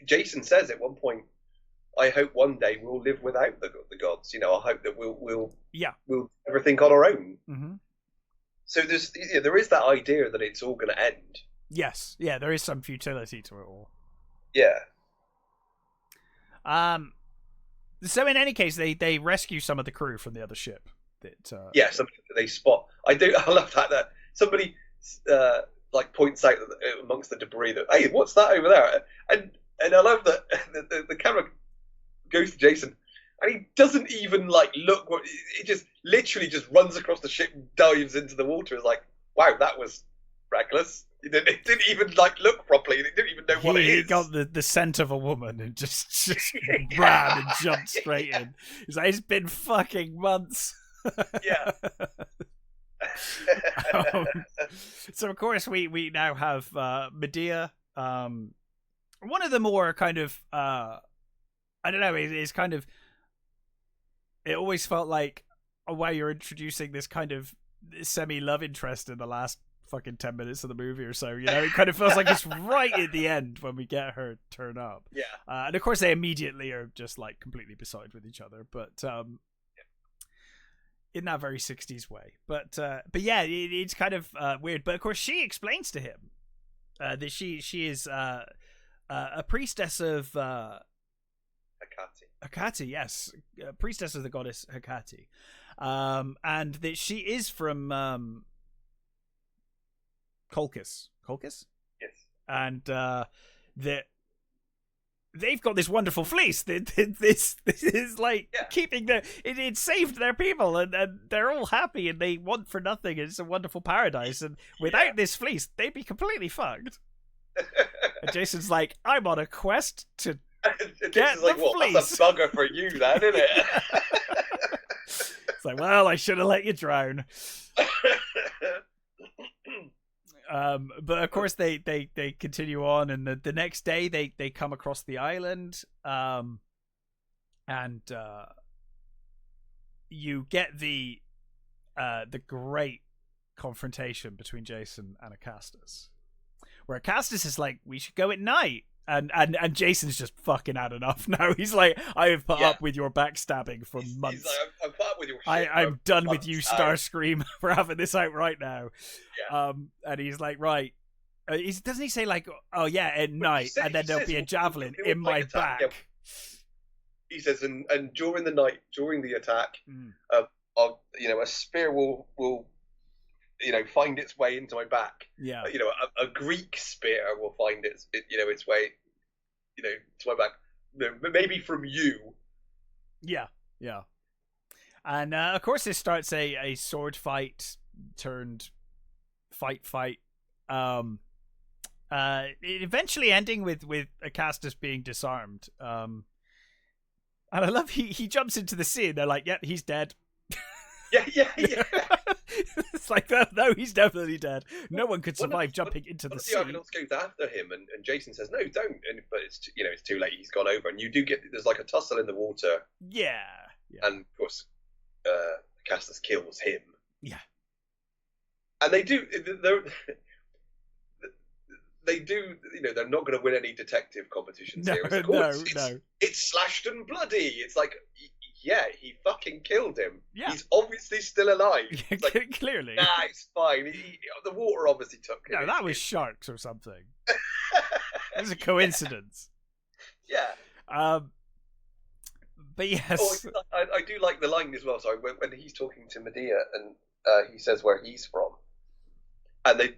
Jason says at one point, I hope one day we'll live without the gods. You know, I hope that we'll do everything on our own. Mm-hmm. So there is that idea that it's all going to end. Yes, yeah, there is some futility to it all. Yeah. So in any case, they rescue some of the crew from the other ship. Something that they spot. I love that somebody like points out amongst the debris that, hey, what's that over there? And I love that the camera goes to Jason, and he doesn't even like look. He just literally just runs across the ship and dives into the water. It's like, wow, that was reckless. It didn't even like look properly. It didn't even know what it is. He got the scent of a woman and just ran and jumped straight in. He's like, it's been fucking months. Yeah. So of course we now have Medea. One of the more kind of I don't know. It's kind of. It always felt like, oh wow, you're introducing this kind of semi-love interest in the last fucking 10 minutes of the movie or so. You know, it kind of feels like it's right at the end when we get her turn up. Yeah. And of course they immediately are just like completely beside with each other, but in that very 60s way. But yeah, it's kind of weird. But of course she explains to him that she is a priestess of Hecate, yes, priestess of the goddess Hecate, and that she is from Colchis. Yes, and that they've got this wonderful fleece. This is like keeping it saved their people, and they're all happy, and they want for nothing. And it's a wonderful paradise, and without this fleece, they'd be completely fucked. And Jason's like, I'm on a quest to. Get like, well, that's a bugger for you, then, isn't it? It's like, well, I should have let you drown. But of course, they continue on, and the next day they come across the island, and you get the great confrontation between Jason and Acastus, where Acastus is like, we should go at night. And Jason's just fucking had enough now. He's like, I have put up with your backstabbing for months. He's like, I've put up with your shit. I'm done with you, Starscream, for having this out right now. Yeah. And he's like, right. Doesn't he say like, oh yeah, at night, and then there'll be a javelin in my back? Yeah. He says, and during the night, during the attack, a spear will find its way into my back. Yeah. A Greek spear will find its way, to my back. Maybe from you. Yeah. Yeah. And of course, this starts a sword fight turned fight. Eventually ending with Acastus being disarmed. And I love he jumps into the sea and they're like, "Yep, he's dead." Yeah. It's like, no, he's definitely dead. No one could survive jumping into the sea. The Argonauts goes after him, and Jason says, "No, don't." But it's too late. He's gone over, and you do get there's like a tussle in the water. Yeah. And of course, Castus kills him. Yeah. And they do. They're not going to win any detective competitions here. Of course, it's slashed and bloody. It's like, yeah, he fucking killed him. Yeah. He's obviously still alive. It's like, clearly. Nah, it's fine. The water obviously took him. No, that was sharks or something. It was a coincidence. Yeah. But yes. Oh, I do like the line as well. Sorry, when he's talking to Medea and he says where he's from, and they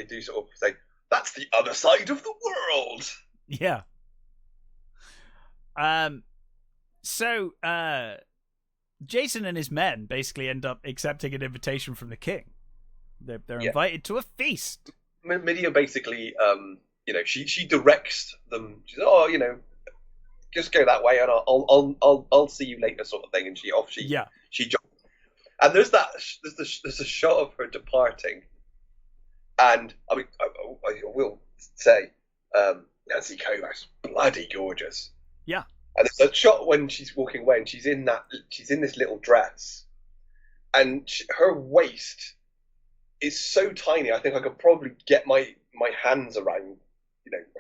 do sort of say, "That's the other side of the world." Yeah. So, Jason and his men basically end up accepting an invitation from the king. They're invited to a feast. Medea basically, she directs them. She says, "Oh, just go that way, and I'll see you later," sort of thing. And she jumps. And there's a shot of her departing, and I mean, I will say, Nancy Kovacs, bloody gorgeous. Yeah. And there's a shot when she's walking away, and she's in this little dress, and her waist is so tiny. I think I could probably get my hands around,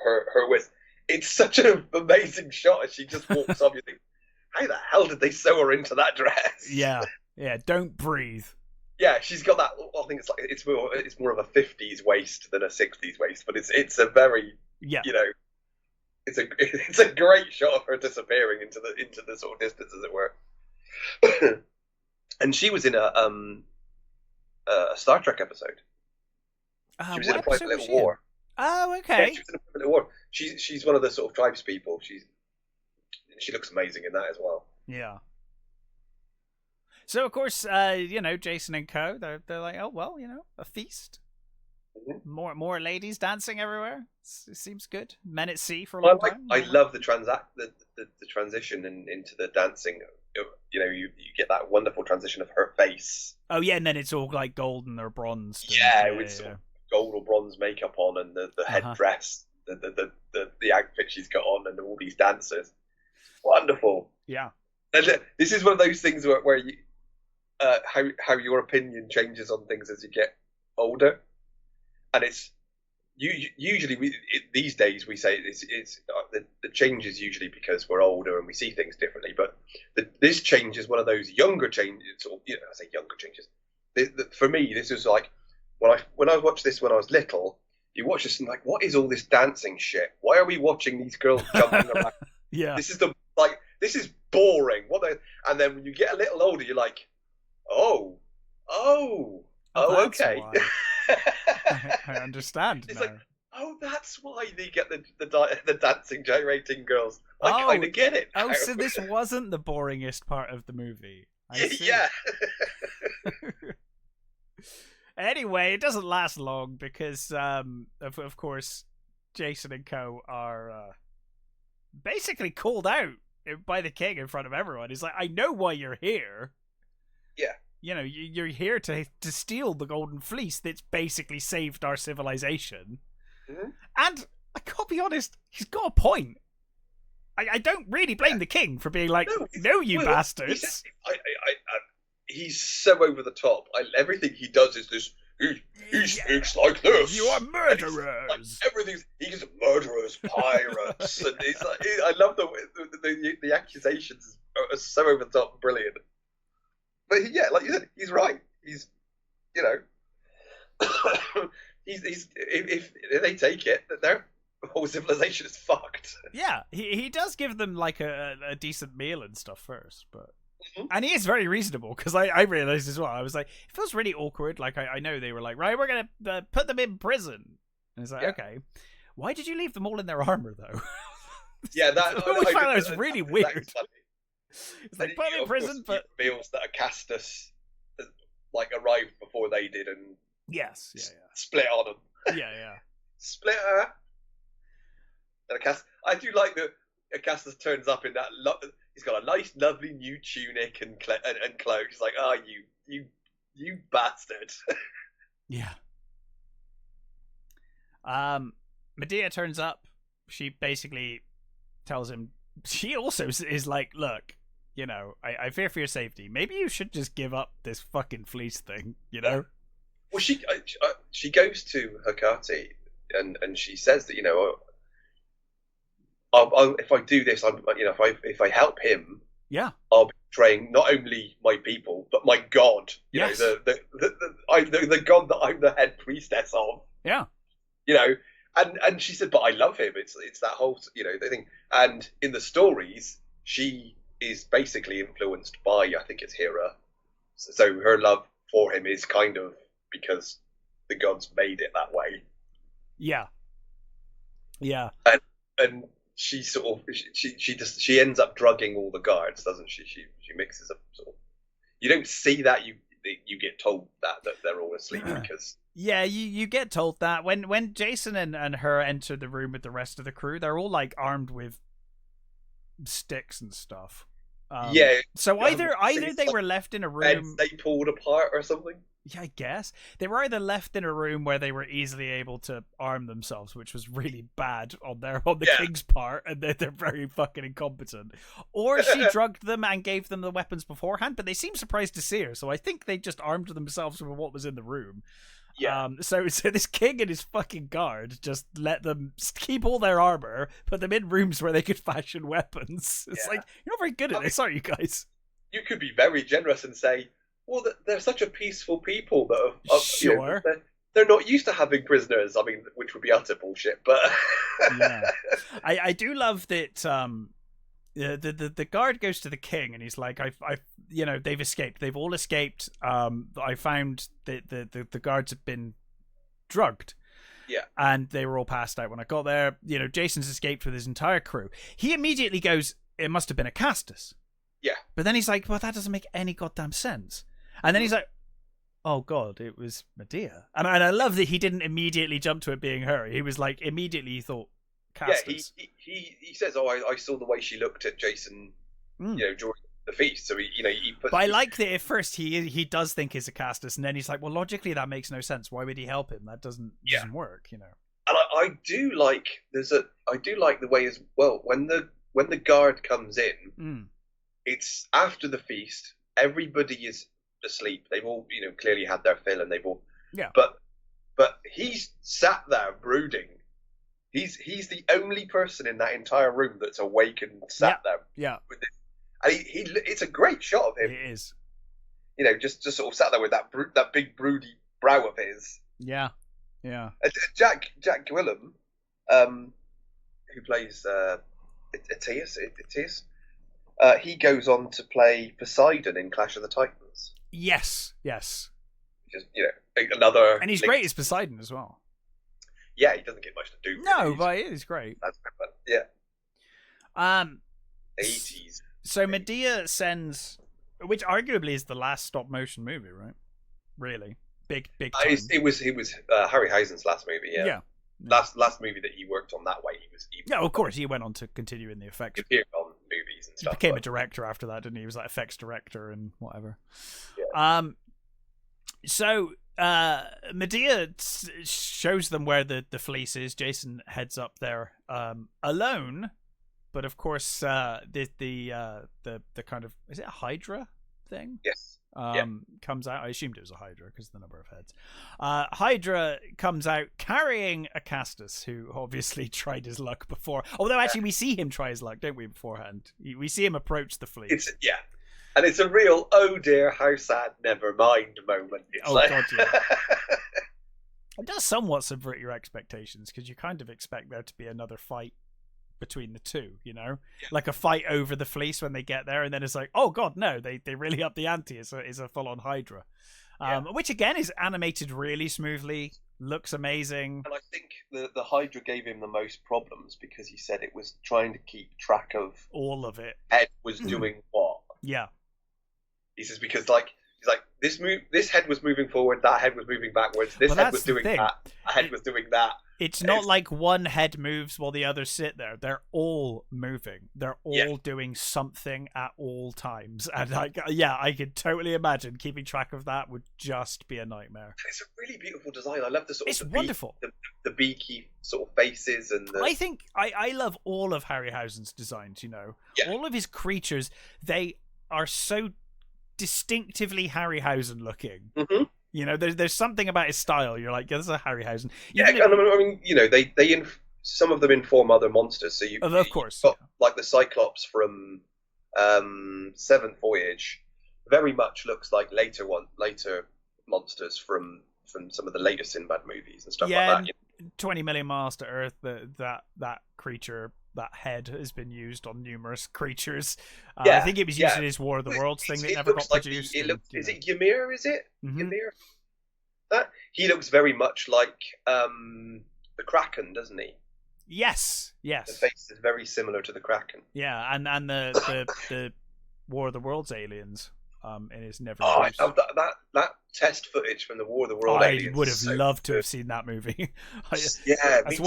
her waist. It's such an amazing shot as she just walks up. You think, how the hell did they sew her into that dress? Yeah, don't breathe. Yeah, she's got that. I think it's more of a 50s waist than a 60s waist, but it's a very it's a great shot of her disappearing into the sort of distance, as it were. And she was in a Star Trek episode. She was in a Private Little War. Oh, okay. Yeah, she was in a Private Little War. She's one of the sort of tribes people. She looks amazing in that as well. Yeah. So of course, Jason and co. They're like, oh well, a feast. Mm-hmm. More ladies dancing everywhere. It seems good. Men at sea for a long time. I love the transition into the dancing. You get that wonderful transition of her face. Oh yeah, and then it's all like gold or bronze. With some gold or bronze makeup on, and the headdress, the outfit she's got on, and all these dancers. Wonderful. Yeah. And this is one of those things where you, how your opinion changes on things as you get older, and it's usually these days we say it's the change is usually because we're older and we see things differently. But this change is one of those younger changes. Or, I say younger changes. For me, this was like when I watched this when I was little. You watch this and like, what is all this dancing shit? Why are we watching these girls jumping around? Yeah, this is boring. And then when you get a little older, you're like, oh, okay. I understand. It's like, that's why they get the dancing, gyrating girls. I kind of get it now. Oh, so this wasn't the boringest part of the movie. Yeah. Anyway, it doesn't last long because, of course, Jason and co. are basically called out by the king in front of everyone. He's like, I know why you're here. Yeah. You're here to steal the golden fleece that's basically saved our civilization. Mm-hmm. And I gotta be honest, he's got a point. I don't really blame the king for being like, no, you bastards. He's so over the top. Everything he does is this. He speaks like this. You are murderers. Like he's murderers, pirates, and he's like. I love the accusations are so over the top, brilliant. But like you said, he's right. He's, if they take it, that their whole civilization is fucked. Yeah, he does give them like a decent meal and stuff first, but. And he is very reasonable, because I realized as well, I was like, it feels really awkward. Like, I know they were like, right, we're going to put them in prison. And it's like, okay. Why did you leave them all in their armor, though? Yeah, that was really weird. It's like, put them in prison, but... reveals that Acastus arrived before they did, and... Yes, split on them. Yeah. Split her. And I do like that Acastus turns up in that... He's got a nice, lovely new tunic and cloak. He's like, you bastard. Yeah. Medea turns up. She basically tells him. She also is like, look, I fear for your safety. Maybe you should just give up this fucking fleece thing. Well, she goes to Hecate and she says that if I do this, if I help him, I'll be betraying not only my people but my god. Yes. The god that I'm the head priestess of. Yeah. And she said, but I love him. It's that whole the thing. And in the stories, she is basically influenced by, I think it's Hera. So her love for him is kind of because the gods made it that way. Yeah. Yeah. And she sort of she ends up drugging all the guards, doesn't she? She mixes up sort of. You don't see that. You get told that they're all asleep because. Yeah, you get told that when Jason and her enter the room with the rest of the crew, they're all like armed with sticks and stuff. So either they were left in a room. They pulled apart or something. Yeah, I guess they were either left in a room where they were easily able to arm themselves, which was really bad on the king's part, and they're very fucking incompetent, or she drugged them and gave them the weapons beforehand. But they seemed surprised to see her, so I think they just armed themselves with what was in the room. Yeah. So this king and his fucking guard just let them keep all their armor, put them in rooms where they could fashion weapons. It's like, you're not very good at this, are you guys? You could be very generous and say, well, they're such a peaceful people that sure. They're not used to having prisoners. I mean, which would be utter bullshit. But yeah, I do love that. The guard goes to the king and he's like, they've escaped. They've all escaped. I found that the guards have been drugged. Yeah, and they were all passed out when I got there. Jason's escaped with his entire crew. He immediately goes, it must have been a Castus. Yeah, but then he's like, well, that doesn't make any goddamn sense. And then he's like, oh god, it was Medea. And I love that he didn't immediately jump to it being her. He was like, immediately he thought Castus. Yeah, he says, oh, I saw the way she looked at Jason, during the feast. So he puts. But I like that at first he does think it's a Castus, and then he's like, well, logically that makes no sense. Why would he help him? That doesn't work, And I do like the way as well when the guard comes in. It's after the feast. Everybody is asleep. They've all, clearly had their fill, and they've all. Yeah. But he's sat there brooding. He's the only person in that entire room that's awake and sat there. Yeah. With it. And it's a great shot of him. It is. Just sort of sat there with that big broody brow of his. Yeah. Yeah. Jack Gwillem, who plays Aeneas. He goes on to play Poseidon in Clash of the Titans. Yes. Just another. And he's great as Poseidon as well. Yeah, he doesn't get much to do. No, but it is great. That's fun. Yeah. 80s. So Medea sends, which arguably is the last stop motion movie, right? Really big time. It was Harryhausen's last movie. Yeah. Last movie that he worked on that way. Yeah, of course he went on to continue in the effects. He appeared on movies and stuff. He became a director after that, didn't he? He was like effects director and whatever. Yeah. So Medea shows them where the fleece is. Jason heads up there alone, but of course the kind of, is it a Hydra thing? Yes. Comes out. I assumed it was a Hydra because of the number of heads. Hydra comes out carrying a Castus, who obviously tried his luck before. Although actually we see him try his luck, don't we, beforehand? We see him approach the fleet. And it's a real, oh dear, how sad, never mind moment. It's God, yeah. It does somewhat subvert your expectations, because you kind of expect there to be another fight between the two, like a fight over the fleece when they get there, and then it's like, oh god, no, they really up the ante. It's a full-on Hydra, which again is animated really smoothly, looks amazing. And I think the Hydra gave him the most problems because he said it was trying to keep track of all of it. Head was doing what? Yeah. He says because this head was moving forward, that head was moving backwards, this head was doing that head was doing that. It's not like one head moves while the others sit there. They're all moving. They're all doing something at all times. And I could totally imagine keeping track of that would just be a nightmare. It's a really beautiful design. I love the sort of... It's wonderful. The beaky sort of faces and the... I think I love all of Harryhausen's designs, Yeah. All of his creatures, they are so distinctively Harryhausen looking. Mm-hmm. There's something about his style. You're like, this is a Harryhausen. I mean, some of them inform other monsters. So of course, got, like the Cyclops from Seventh Voyage, very much looks like later monsters from some of the later Sinbad movies and stuff like that. 20 million miles to Earth. That creature. That head has been used on numerous creatures. I think it was used in his War of the Worlds thing that never got produced. Is it Ymir? Is it Ymir? That he looks very much like the Kraken, doesn't he? Yes. The face is very similar to the Kraken. Yeah, and the War of the Worlds aliens. And it's never. I love that test footage from the War of the Worlds aliens. I would have loved to have seen that movie. It's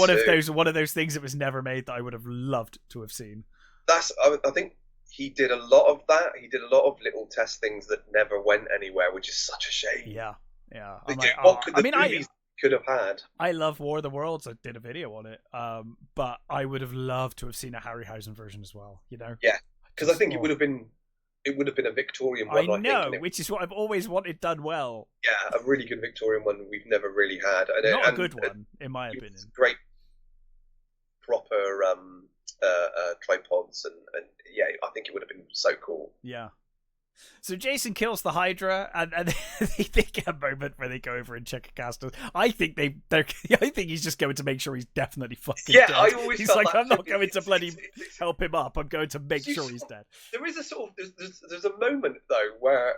one of those things that was never made that I would have loved to have seen. I think he did a lot of that. He did a lot of little test things that never went anywhere, which is such a shame. Yeah. Yeah. Could have had. I love War of the Worlds. I did a video on it. But I would have loved to have seen a Harryhausen version as well. You know. Yeah, because I think it would have been a Victorian one. I know, which is what I've always wanted done well. Yeah, a really good Victorian one we've never really had. Not a good one, in my opinion. Great, proper tripods, and yeah, I think it would have been so cool. Yeah. So Jason kills the Hydra, and they get a moment where they go over and check a caster. I think I think he's just going to make sure he's definitely fucking dead. I always he's like, I'm not going to bloody help him up. I'm going to make sure he's dead. There is a sort of there's a moment though where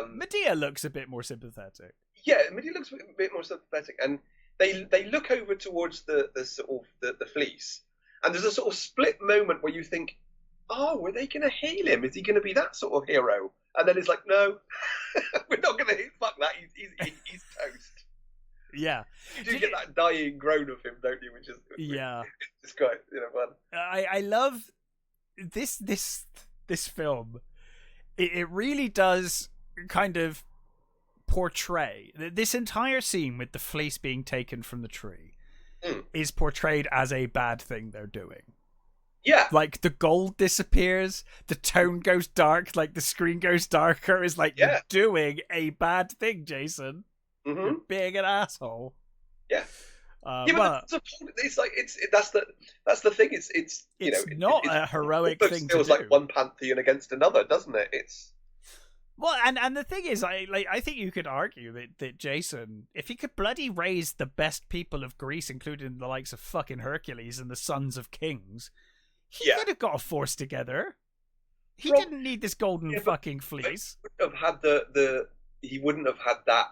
Medea looks a bit more sympathetic. Yeah, Medea looks a bit more sympathetic, and they look over towards the sort of the fleece, and there's a sort of split moment where you think, oh, were they going to heal him? Is he going to be that sort of hero? And then it's like, no, we're not going to. Fuck that. He's toast. Yeah, you do get that dying groan of him, don't you? Which is it's quite fun. I love this film. It really does kind of portray this entire scene with the fleece being taken from the tree is portrayed as a bad thing they're doing. Yeah. Like, the gold disappears, the tone goes dark, like, the screen goes darker. It's like, you're doing a bad thing, Jason. Mm-hmm. You're being an asshole. Yeah. But it's like, that's the thing. It's not a heroic thing to do. It feels like one pantheon against another, doesn't it? Well, and the thing is, I think you could argue that Jason, if he could bloody raise the best people of Greece, including the likes of fucking Hercules and the sons of kings, he could have got a force together. He didn't need this golden fucking fleece. He wouldn't have had that.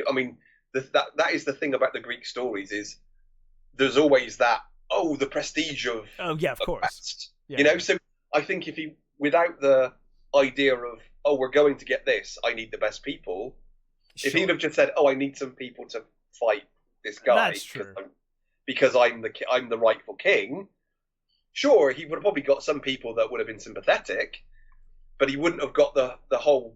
I mean, that is the thing about the Greek stories, is there's always that, the prestige of of course. Yeah. So I think if he, without the idea of, we're going to get this, I need the best people. Sure. If he'd have just said, I need some people to fight this guy, that's true. because I'm the rightful king. Sure, he would have probably got some people that would have been sympathetic, but he wouldn't have got the whole,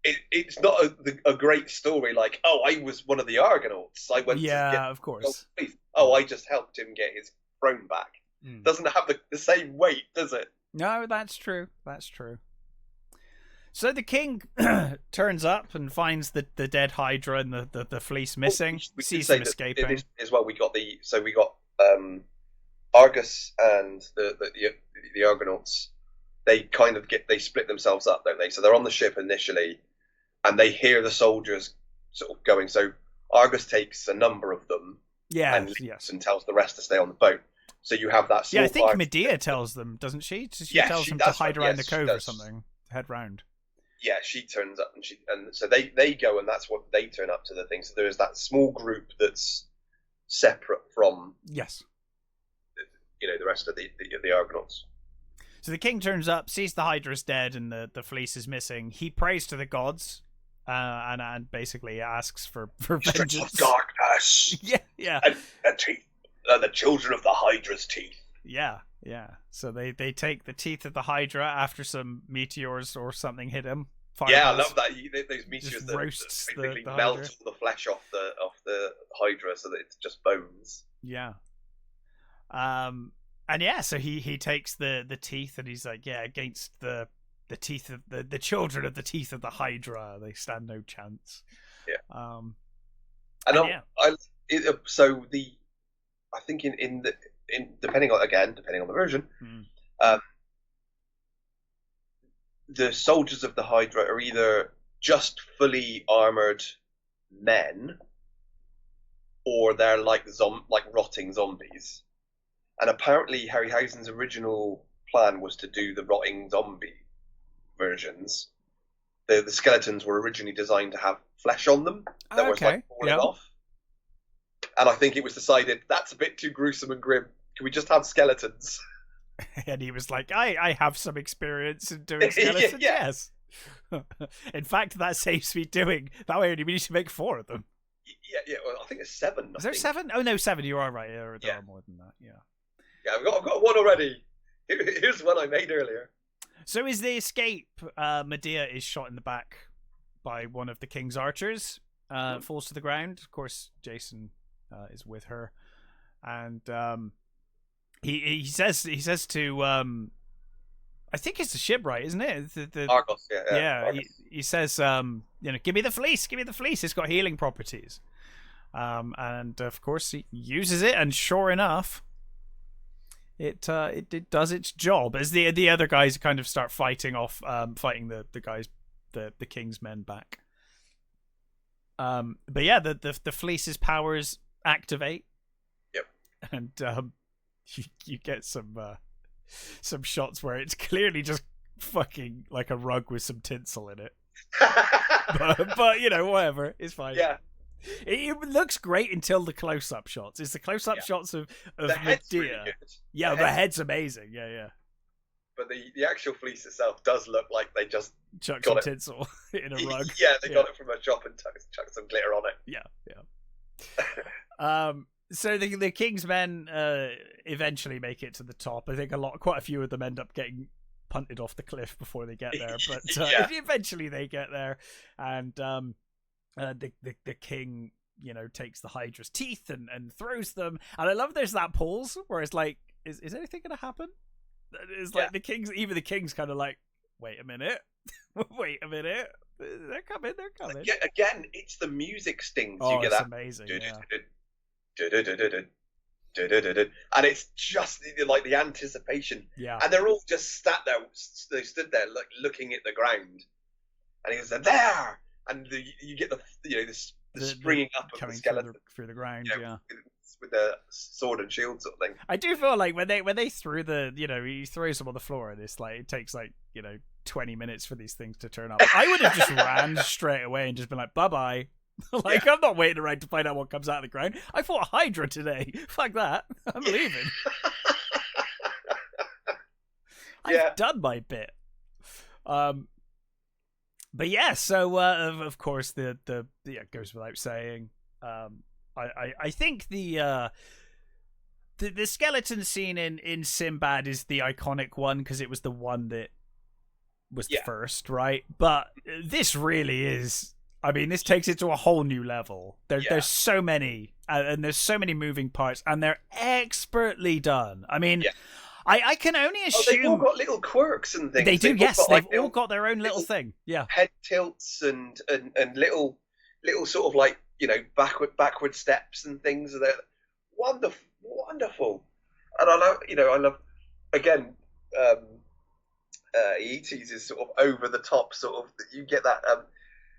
it's not a great story like, I was one of the Argonauts. I went to get, of course. I just helped him get his throne back. Doesn't have the same weight, does it? No, that's true. That's true. So the king turns up and finds the dead Hydra and the fleece missing. We sees them escaping. As well, we got Argus and the Argonauts. They kind of they split themselves up, don't they? So they're on the ship initially, and they hear the soldiers sort of going. So Argus takes a number of them, and tells the rest to stay on the boat. So you have that. I think Medea tells them, doesn't she? She tells them to hide around the cove or something. Head round. Yeah, she turns up, and so they go, and that's what they turn up to the thing. So there is that small group that's separate from the rest of the Argonauts. So the king turns up, sees the Hydra's dead, and the fleece is missing. He prays to the gods, and basically asks for vengeance. Of darkness. Yeah. And the children of the Hydra's teeth. Yeah. So they take the teeth of the Hydra after some meteors or something hit him. I love that. Those meteors that basically melt all the flesh off the Hydra so that it's just bones. Yeah. So he takes the teeth, and he's like, against the teeth of the children of the teeth of the Hydra, they stand no chance. Yeah. I think depending on the version, the soldiers of the Hydra are either just fully armored men, or they're like rotting zombies. And apparently Harryhausen's original plan was to do the rotting zombie versions. The skeletons were originally designed to have flesh on them that was falling off. And I think it was decided that's a bit too gruesome and grim. Can we just have skeletons? And he was like, I have some experience in doing skeletons. Yes. In fact, that saves me doing. That way, I only need to make 4 of them. Yeah. Well, I think it's 7. Is there 7? Oh no, 7. You are right. There are more than that. Yeah. Yeah, I've got one already. Here's one I made earlier. So is the escape? Medea is shot in the back by one of the king's archers, falls to the ground. Of course, Jason is with her, and he says to I think it's the ship, right? Isn't it? The Argos, Argos. He says, give me the fleece. It's got healing properties. And of course he uses it, and sure enough, it does its job. As the other guys kind of start fighting the guys, the king's men back. But yeah, the fleece's powers activate. Yep. And you get some shots where it's clearly just fucking like a rug with some tinsel in it. but whatever, it's fine. Yeah. It looks great until the close-up shots. It's the close-up shots of Medea. Really yeah, the head's amazing. Yeah. But the actual fleece itself does look like they just chucked some tinsel in a rug. Yeah, they got it from a shop and chucked some glitter on it. Yeah. So the king's men eventually make it to the top. I think quite a few of them end up getting punted off the cliff before they get there, but eventually they get there, and the king, takes the Hydra's teeth and throws them. And I love there's that pause where it's like, is anything going to happen? It's like the king's kind of like, wait a minute. They're coming. Again, it's the music stings. Oh, you get it's that amazing. And it's just like the anticipation. Yeah. And they're all just sat there. They stood there like looking at the ground. And he goes, "They're there!" And you get the springing up of the skeleton through the ground, with the sword and shield sort of thing. I do feel like when they threw he throws them on the floor, and it's like it takes 20 minutes for these things to turn up. I would have just ran straight away and just been like, bye bye. I'm not waiting around to find out what comes out of the ground. I fought a Hydra today. Fuck that. I'm leaving. I've done my bit. But yeah, so of course the goes without saying. I think the skeleton scene in Sinbad is the iconic one because it was the one that was the first, right? But this really is. I mean, this takes it to a whole new level. There's so many, and there's so many moving parts, and they're expertly done. I mean. Yeah. I can only assume they've all got little quirks and things. They do, yes. They've all got their own little thing. Yeah, head tilts and little sort of backward steps and things. They're wonderful. And I love again. He teases sort of over the top, sort of. You get that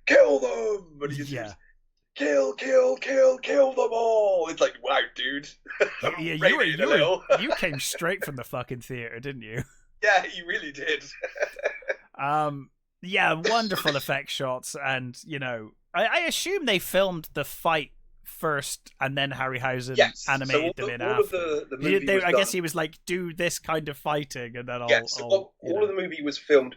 kill them, and he's kill them all. It's like, wow, dude. You came straight from the fucking theater, didn't you? Yeah, you really did. Wonderful effect shots, and I assume they filmed the fight first, and then Harryhausen animated them in after. I guess he was like, do this kind of fighting, and then all of the movie was filmed.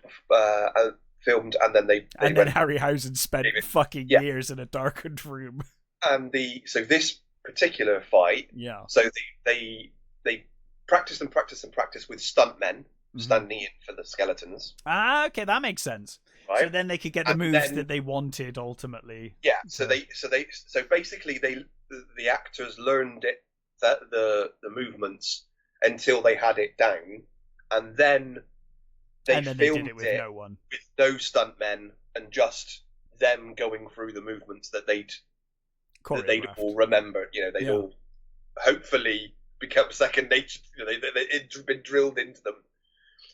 And then then Harryhausen spent fucking years in a darkened room. And so this particular fight, so they practiced with stuntmen standing in for the skeletons. Ah, okay, that makes sense. Right? So then they could get the moves that they wanted ultimately. Yeah. So basically the actors learned the movements until they had it down, and then. They filmed it with no one, with no stuntmen, and just them going through the movements that they'd all remembered. They'd all hopefully become second nature. It'd been drilled into them.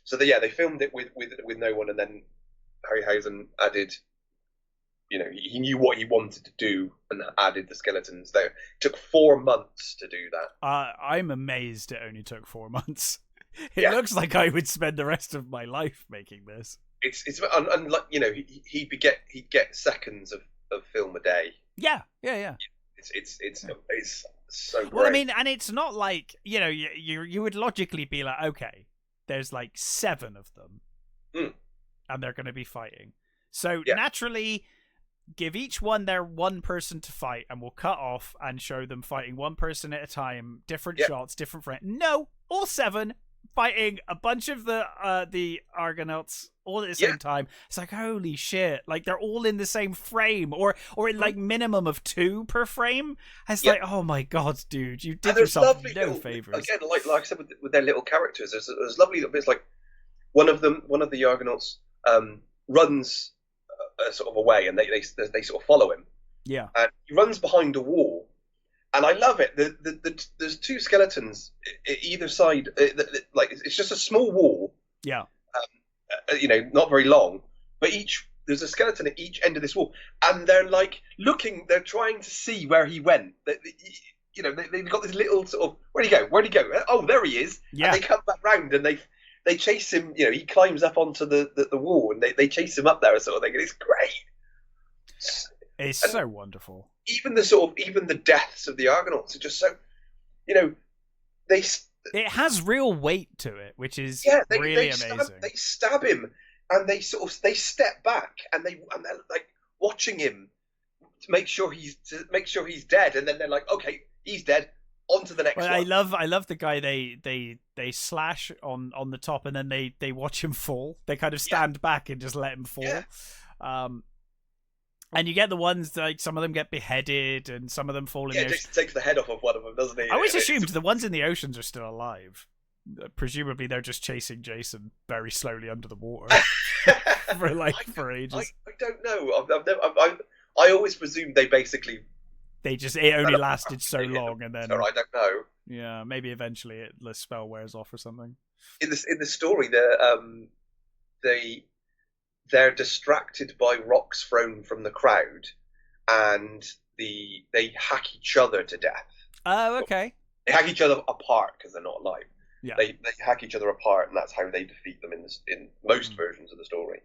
So they filmed it with no one, and then Harryhausen added. He knew what he wanted to do and added the skeletons. It took 4 months to do that. I'm amazed it only took 4 months. It looks like I would spend the rest of my life making this. It's he'd get seconds of film a day. Yeah. It's so great. Well, I mean, and it's not like you would logically be like, okay, there's like 7 of them, and they're going to be fighting. So naturally, give each one their one person to fight, and we'll cut off and show them fighting one person at a time, different shots, different friends. No, all 7. fighting a bunch of the Argonauts all at the same time. It's like, holy shit! Like they're all in the same frame, or like minimum of 2 per frame. It's like, oh my god, dude, you did yourself no favors. Again, like I said with their little characters, there's lovely little bits. Like one of the Argonauts runs sort of away, and they sort of follow him. Yeah, and he runs behind a wall. And I love it. There's 2 skeletons either side. Like it's just a small wall. Yeah. Not very long, but there's a skeleton at each end of this wall, and they're like looking. They're trying to see where he went. They've got this little sort of where'd he go? Where'd he go? Oh, there he is. Yeah. And they come back round and they chase him. He climbs up onto the wall, and they chase him up there, sort of thing. And it's great. It's so wonderful. Even the deaths of the Argonauts are just so, it has real weight to it, which is really amazing. They stab him, and they step back, and they're like watching him to make sure he's dead, and then they're like, okay, he's dead. On to the next one. I love the guy they slash on the top, and then they watch him fall. They kind of stand back and just let him fall. Yeah. And you get the ones like some of them get beheaded and some of them fall in the ocean. Jason takes the head off of one of them, doesn't he? I always assumed the ones in the oceans are still alive. Presumably they're just chasing Jason very slowly under the water for ages. I don't know. I always presumed it only lasted so long, and then I don't know. Yeah, maybe eventually the spell wears off or something. In the story, they're distracted by rocks thrown from the crowd, and they hack each other to death. Oh, okay. They hack each other apart because they're not alive. Yeah. They hack each other apart, and that's how they defeat them in most versions of the story.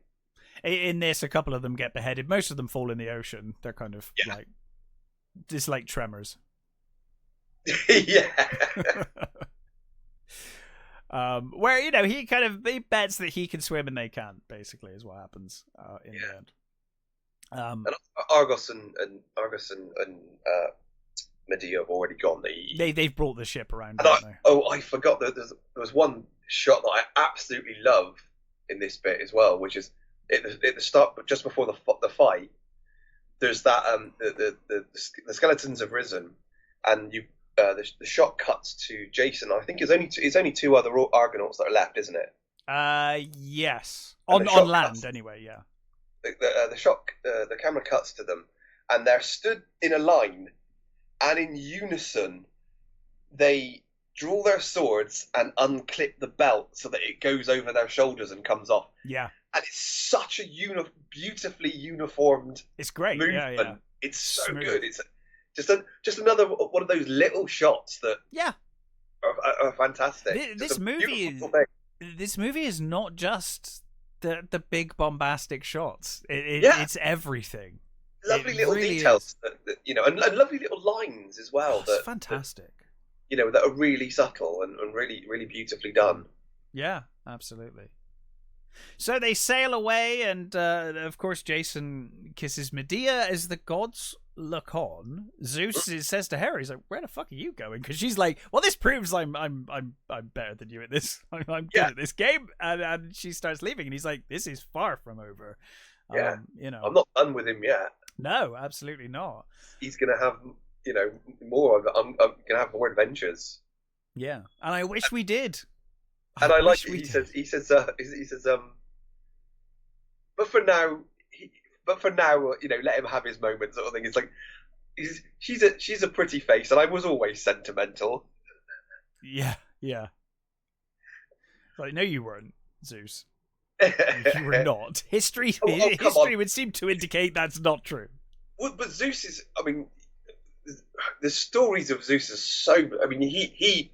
In this, a couple of them get beheaded. Most of them fall in the ocean. They're kind of like it's like Tremors. Yeah. Where he bets that he can swim and they can't. Basically, is what happens in the end. And Argos and Medea have already gone. They've brought the ship around. I forgot that there was one shot that I absolutely love in this bit as well, which is at the start, but just before the fight. There's that the skeletons have risen, and the shot cuts to Jason. I think it's only 2 other Argonauts that are left, isn't it? Yes. On land, anyway. Yeah. The camera cuts to them, and they're stood in a line, and in unison, they draw their swords and unclip the belt so that it goes over their shoulders and comes off. Yeah. And it's such a beautifully uniformed. It's great. Movement. Yeah. It's so good. It's just another one of those little shots that are fantastic. This movie is not just the big bombastic shots. It's everything. Lovely little details, and lovely little lines as well. That's fantastic. That are really subtle and really, really beautifully done. Yeah, absolutely. So they sail away, and of course Jason kisses Medea as the gods look on. Zeus says to her, he's like, "Where the fuck are you going?" Because she's like, "Well, this proves I'm better than you at this. I'm good at this game." And she starts leaving, and he's like, "This is far from over." Yeah, I'm not done with him yet. No, absolutely not. He's gonna have more of it. I'm gonna have more adventures. Yeah, and I wish we did. And I like he says but for now, let him have his moment, sort of thing. It's like she's a pretty face, and I was always sentimental. Yeah. Like, no, you weren't, Zeus. You were not. History would seem to indicate that's not true. Well, but Zeus is. I mean, the stories of Zeus are so. I mean, he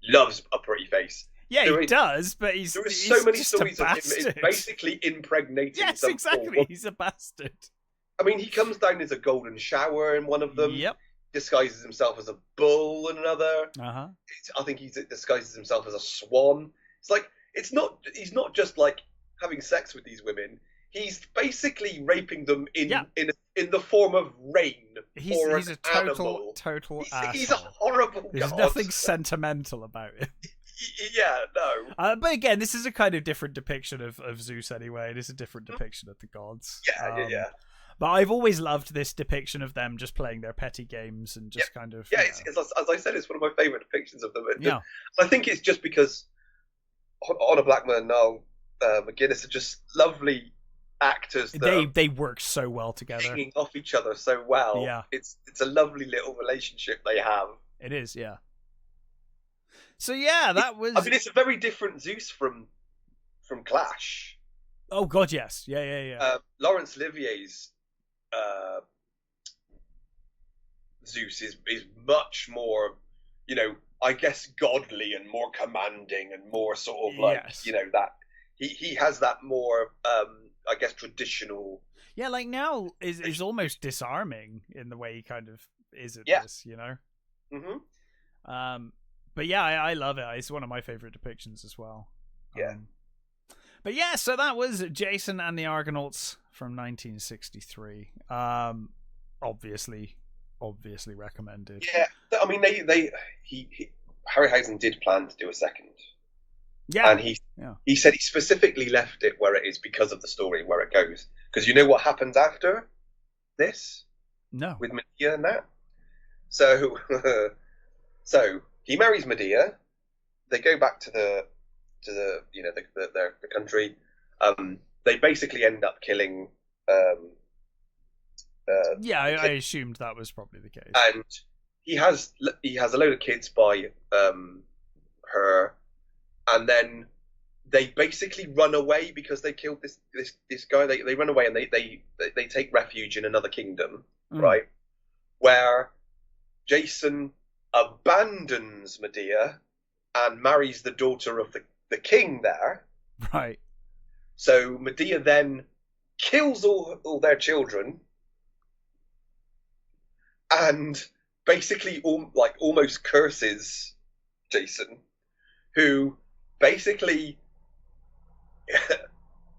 loves a pretty face. Yeah, he does, but he's so many stories of him basically impregnating. Yes, exactly. He's a bastard. I mean, he comes down as a golden shower in one of them. Yep. Disguises himself as a bull in another. Uh-huh. I think he disguises himself as a swan. It's like he's not just like having sex with these women. He's basically raping them in the form of rain. He's a total asshole. He's a horrible There's god. nothing sentimental about him. Yeah, no. But again, this is a kind of different depiction of Zeus anyway. It is a different depiction of the gods. Yeah. But I've always loved this depiction of them just playing their petty games and just kind of... Yeah, it's, as I said, it's one of my favourite depictions of them. Yeah. I think it's just because Honor Blackman and Niall McGuinness are just lovely actors. They work so well together. Hanging off each other so well. Yeah. It's a lovely little relationship they have. It is, yeah. So yeah, that was... I mean, it's a very different Zeus from Clash. Oh god, yes. Yeah. Laurence Olivier's Zeus is much more, I guess, godly and more commanding and more sort of like, that he has that more, I guess, traditional. Yeah, like now is almost disarming in the way he kind of is at this, Mm-hmm. But yeah, I love it. It's one of my favorite depictions as well. Yeah. But yeah, so that was Jason and the Argonauts from 1963. Obviously recommended. Yeah, I mean, Harryhausen did plan to do a second. Yeah, and he said he specifically left it where it is because of the story where it goes. Because you know what happens after this? No. With Medea and that. So, he marries Medea. They go back to the country. They basically end up killing. I assumed that was probably the case. And he has a load of kids by her, and then they basically run away because they killed this guy. They run away and they take refuge in another kingdom, right? Where Jason abandons Medea and marries the daughter of the king there. Right. So Medea then kills all their children and basically almost curses Jason, who basically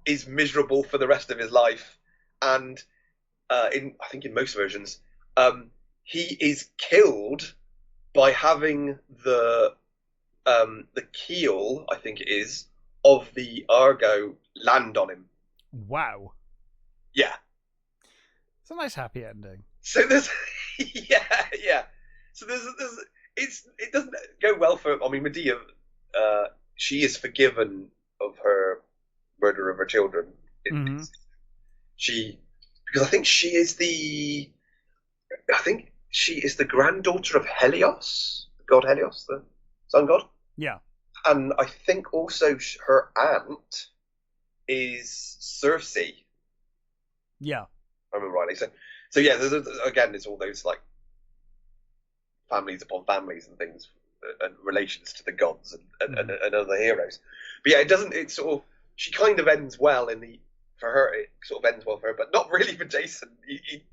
is miserable for the rest of his life. And I think in most versions, he is killed by having the keel, I think it is, of the Argo land on him. Wow. Yeah. It's a nice happy ending. So there's yeah. So it doesn't go well for. I mean, Medea, she is forgiven of her murder of her children. Because I think she is the granddaughter of Helios, the god Helios, the sun god. Yeah. And I think also her aunt is Circe. Yeah. I remember rightly. So yeah, again, it's all those like families upon families and things, and relations to the gods and other heroes. But yeah, it doesn't. It's sort of, she kind of ends well for her. It sort of ends well for her, but not really for Jason. He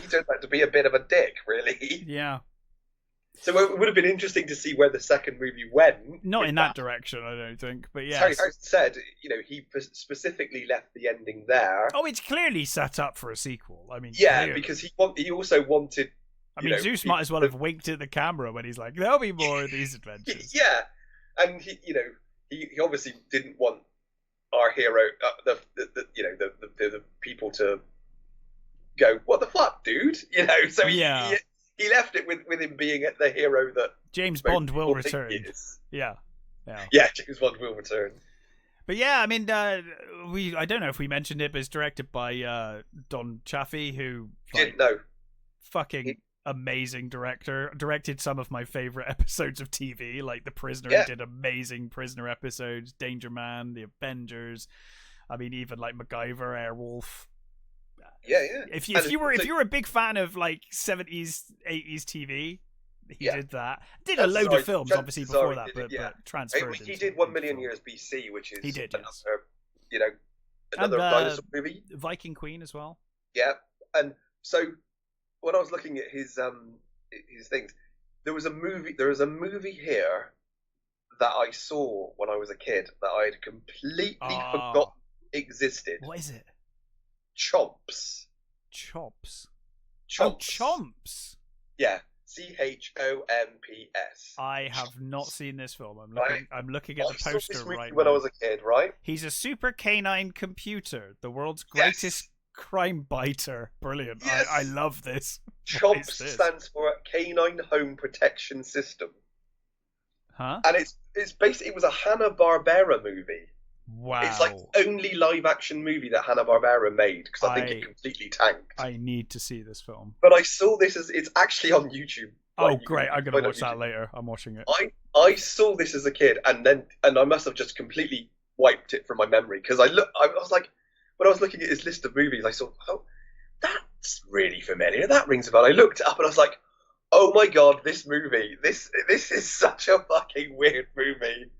turns out to be a bit of a dick, really. Yeah. So it would have been interesting to see where the second movie went. Not in that direction, I don't think. But yeah, Harry said, he specifically left the ending there. Oh, it's clearly set up for a sequel. I mean, yeah, clearly. Because he also wanted. I mean, Zeus might as well have winked at the camera when he's like, "There'll be more of these adventures." Yeah, and he obviously didn't want our hero, the people to go, "What the fuck, dude?" So he left it with him being the hero that James Bond will return. Yeah. James Bond will return. But yeah, I mean, I don't know if we mentioned it, but it's directed by Don Chaffey, who didn't know. Fucking amazing director. Directed some of my favorite episodes of TV, like The Prisoner. He did amazing Prisoner episodes, Danger Man, The Avengers. I mean, even like MacGyver, Airwolf. Yeah. If you were a big fan of like 70s, 80s TV, he did that. Did a load of films, obviously, before that, but transferred. He did 1 million years BC, which is another and, dinosaur movie. Viking Queen as well. Yeah, and so when I was looking at his things, there is a movie here that I saw when I was a kid that I had completely forgot existed. What is it? Chomps. Oh, Chomps. Yeah. Chomps. I have not seen this film. I'm looking at the saw poster this movie right when now. I was a kid, right? He's a super canine computer, the world's greatest crime biter. Brilliant. Yes. I love this. Chomps stands for Canine Home Protection System. Huh? And it's basically, it was a Hanna-Barbera movie. Wow. It's like the only live-action movie that Hanna-Barbera made, because I think it completely tanked. I need to see this film. But I saw this it's actually on YouTube. Oh, great. I'm going to watch that later. I'm watching it. I saw this as a kid, and I must have just completely wiped it from my memory, because I was like, when I was looking at his list of movies, I saw, oh, that's really familiar. That rings a bell. I looked it up, and I was like, oh my god, this movie, this is such a fucking weird movie.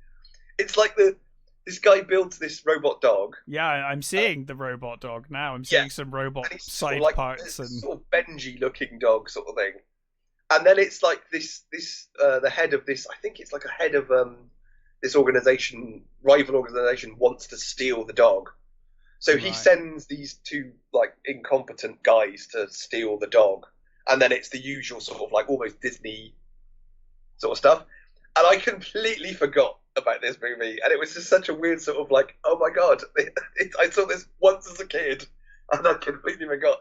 It's like this guy builds this robot dog. Yeah, I'm seeing the robot dog now. I'm seeing some robot side parts and sort of Benji-looking dog sort of thing. And then it's like the head of this. I think it's like a head of this rival organization, wants to steal the dog. So he sends these two like incompetent guys to steal the dog, and then it's the usual sort of like almost Disney sort of stuff. And I completely forgot about this movie, and it was just such a weird sort of like, oh my god, I saw this once as a kid, and I completely forgot.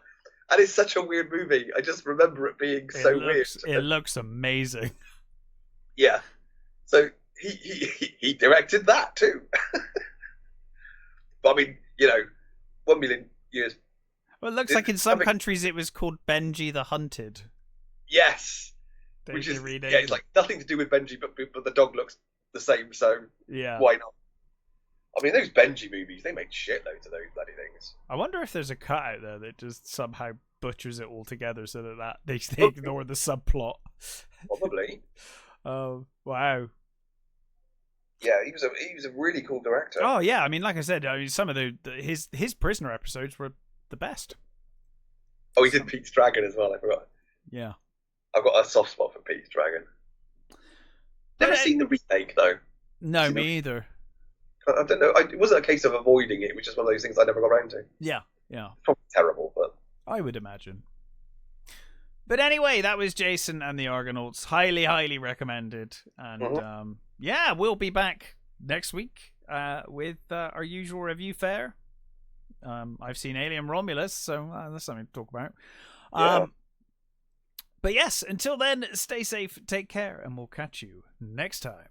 And it's such a weird movie. I just remember it being weird. It looks amazing. Yeah. So he directed that too. But I mean, 1 million years. Well, it looks like in some countries it was called Benji the Hunted. Yes. Which is it's like nothing to do with Benji, but the dog looks the same, so why not? I mean, those Benji movies, they made shitloads of those bloody things. I wonder if there's a cut out there that just somehow butchers it all together so that they ignore the subplot. Probably. Oh, wow. Yeah, he was a really cool director. Oh yeah, I mean, like I said, some of his Prisoner episodes were the best. Oh, he did Pete's Dragon as well. I forgot. Yeah, I've got a soft spot for Pete's Dragon. Never seen the remake though. No, me either. I don't know. It wasn't a case of avoiding it. It was just one of those things I never got around to. Yeah. Probably terrible, but I would imagine. But anyway, that was Jason and the Argonauts. Highly, highly recommended. And we'll be back next week with our usual review fare. I've seen Alien Romulus, so that's something to talk about. But yes, until then, stay safe, take care, and we'll catch you next time.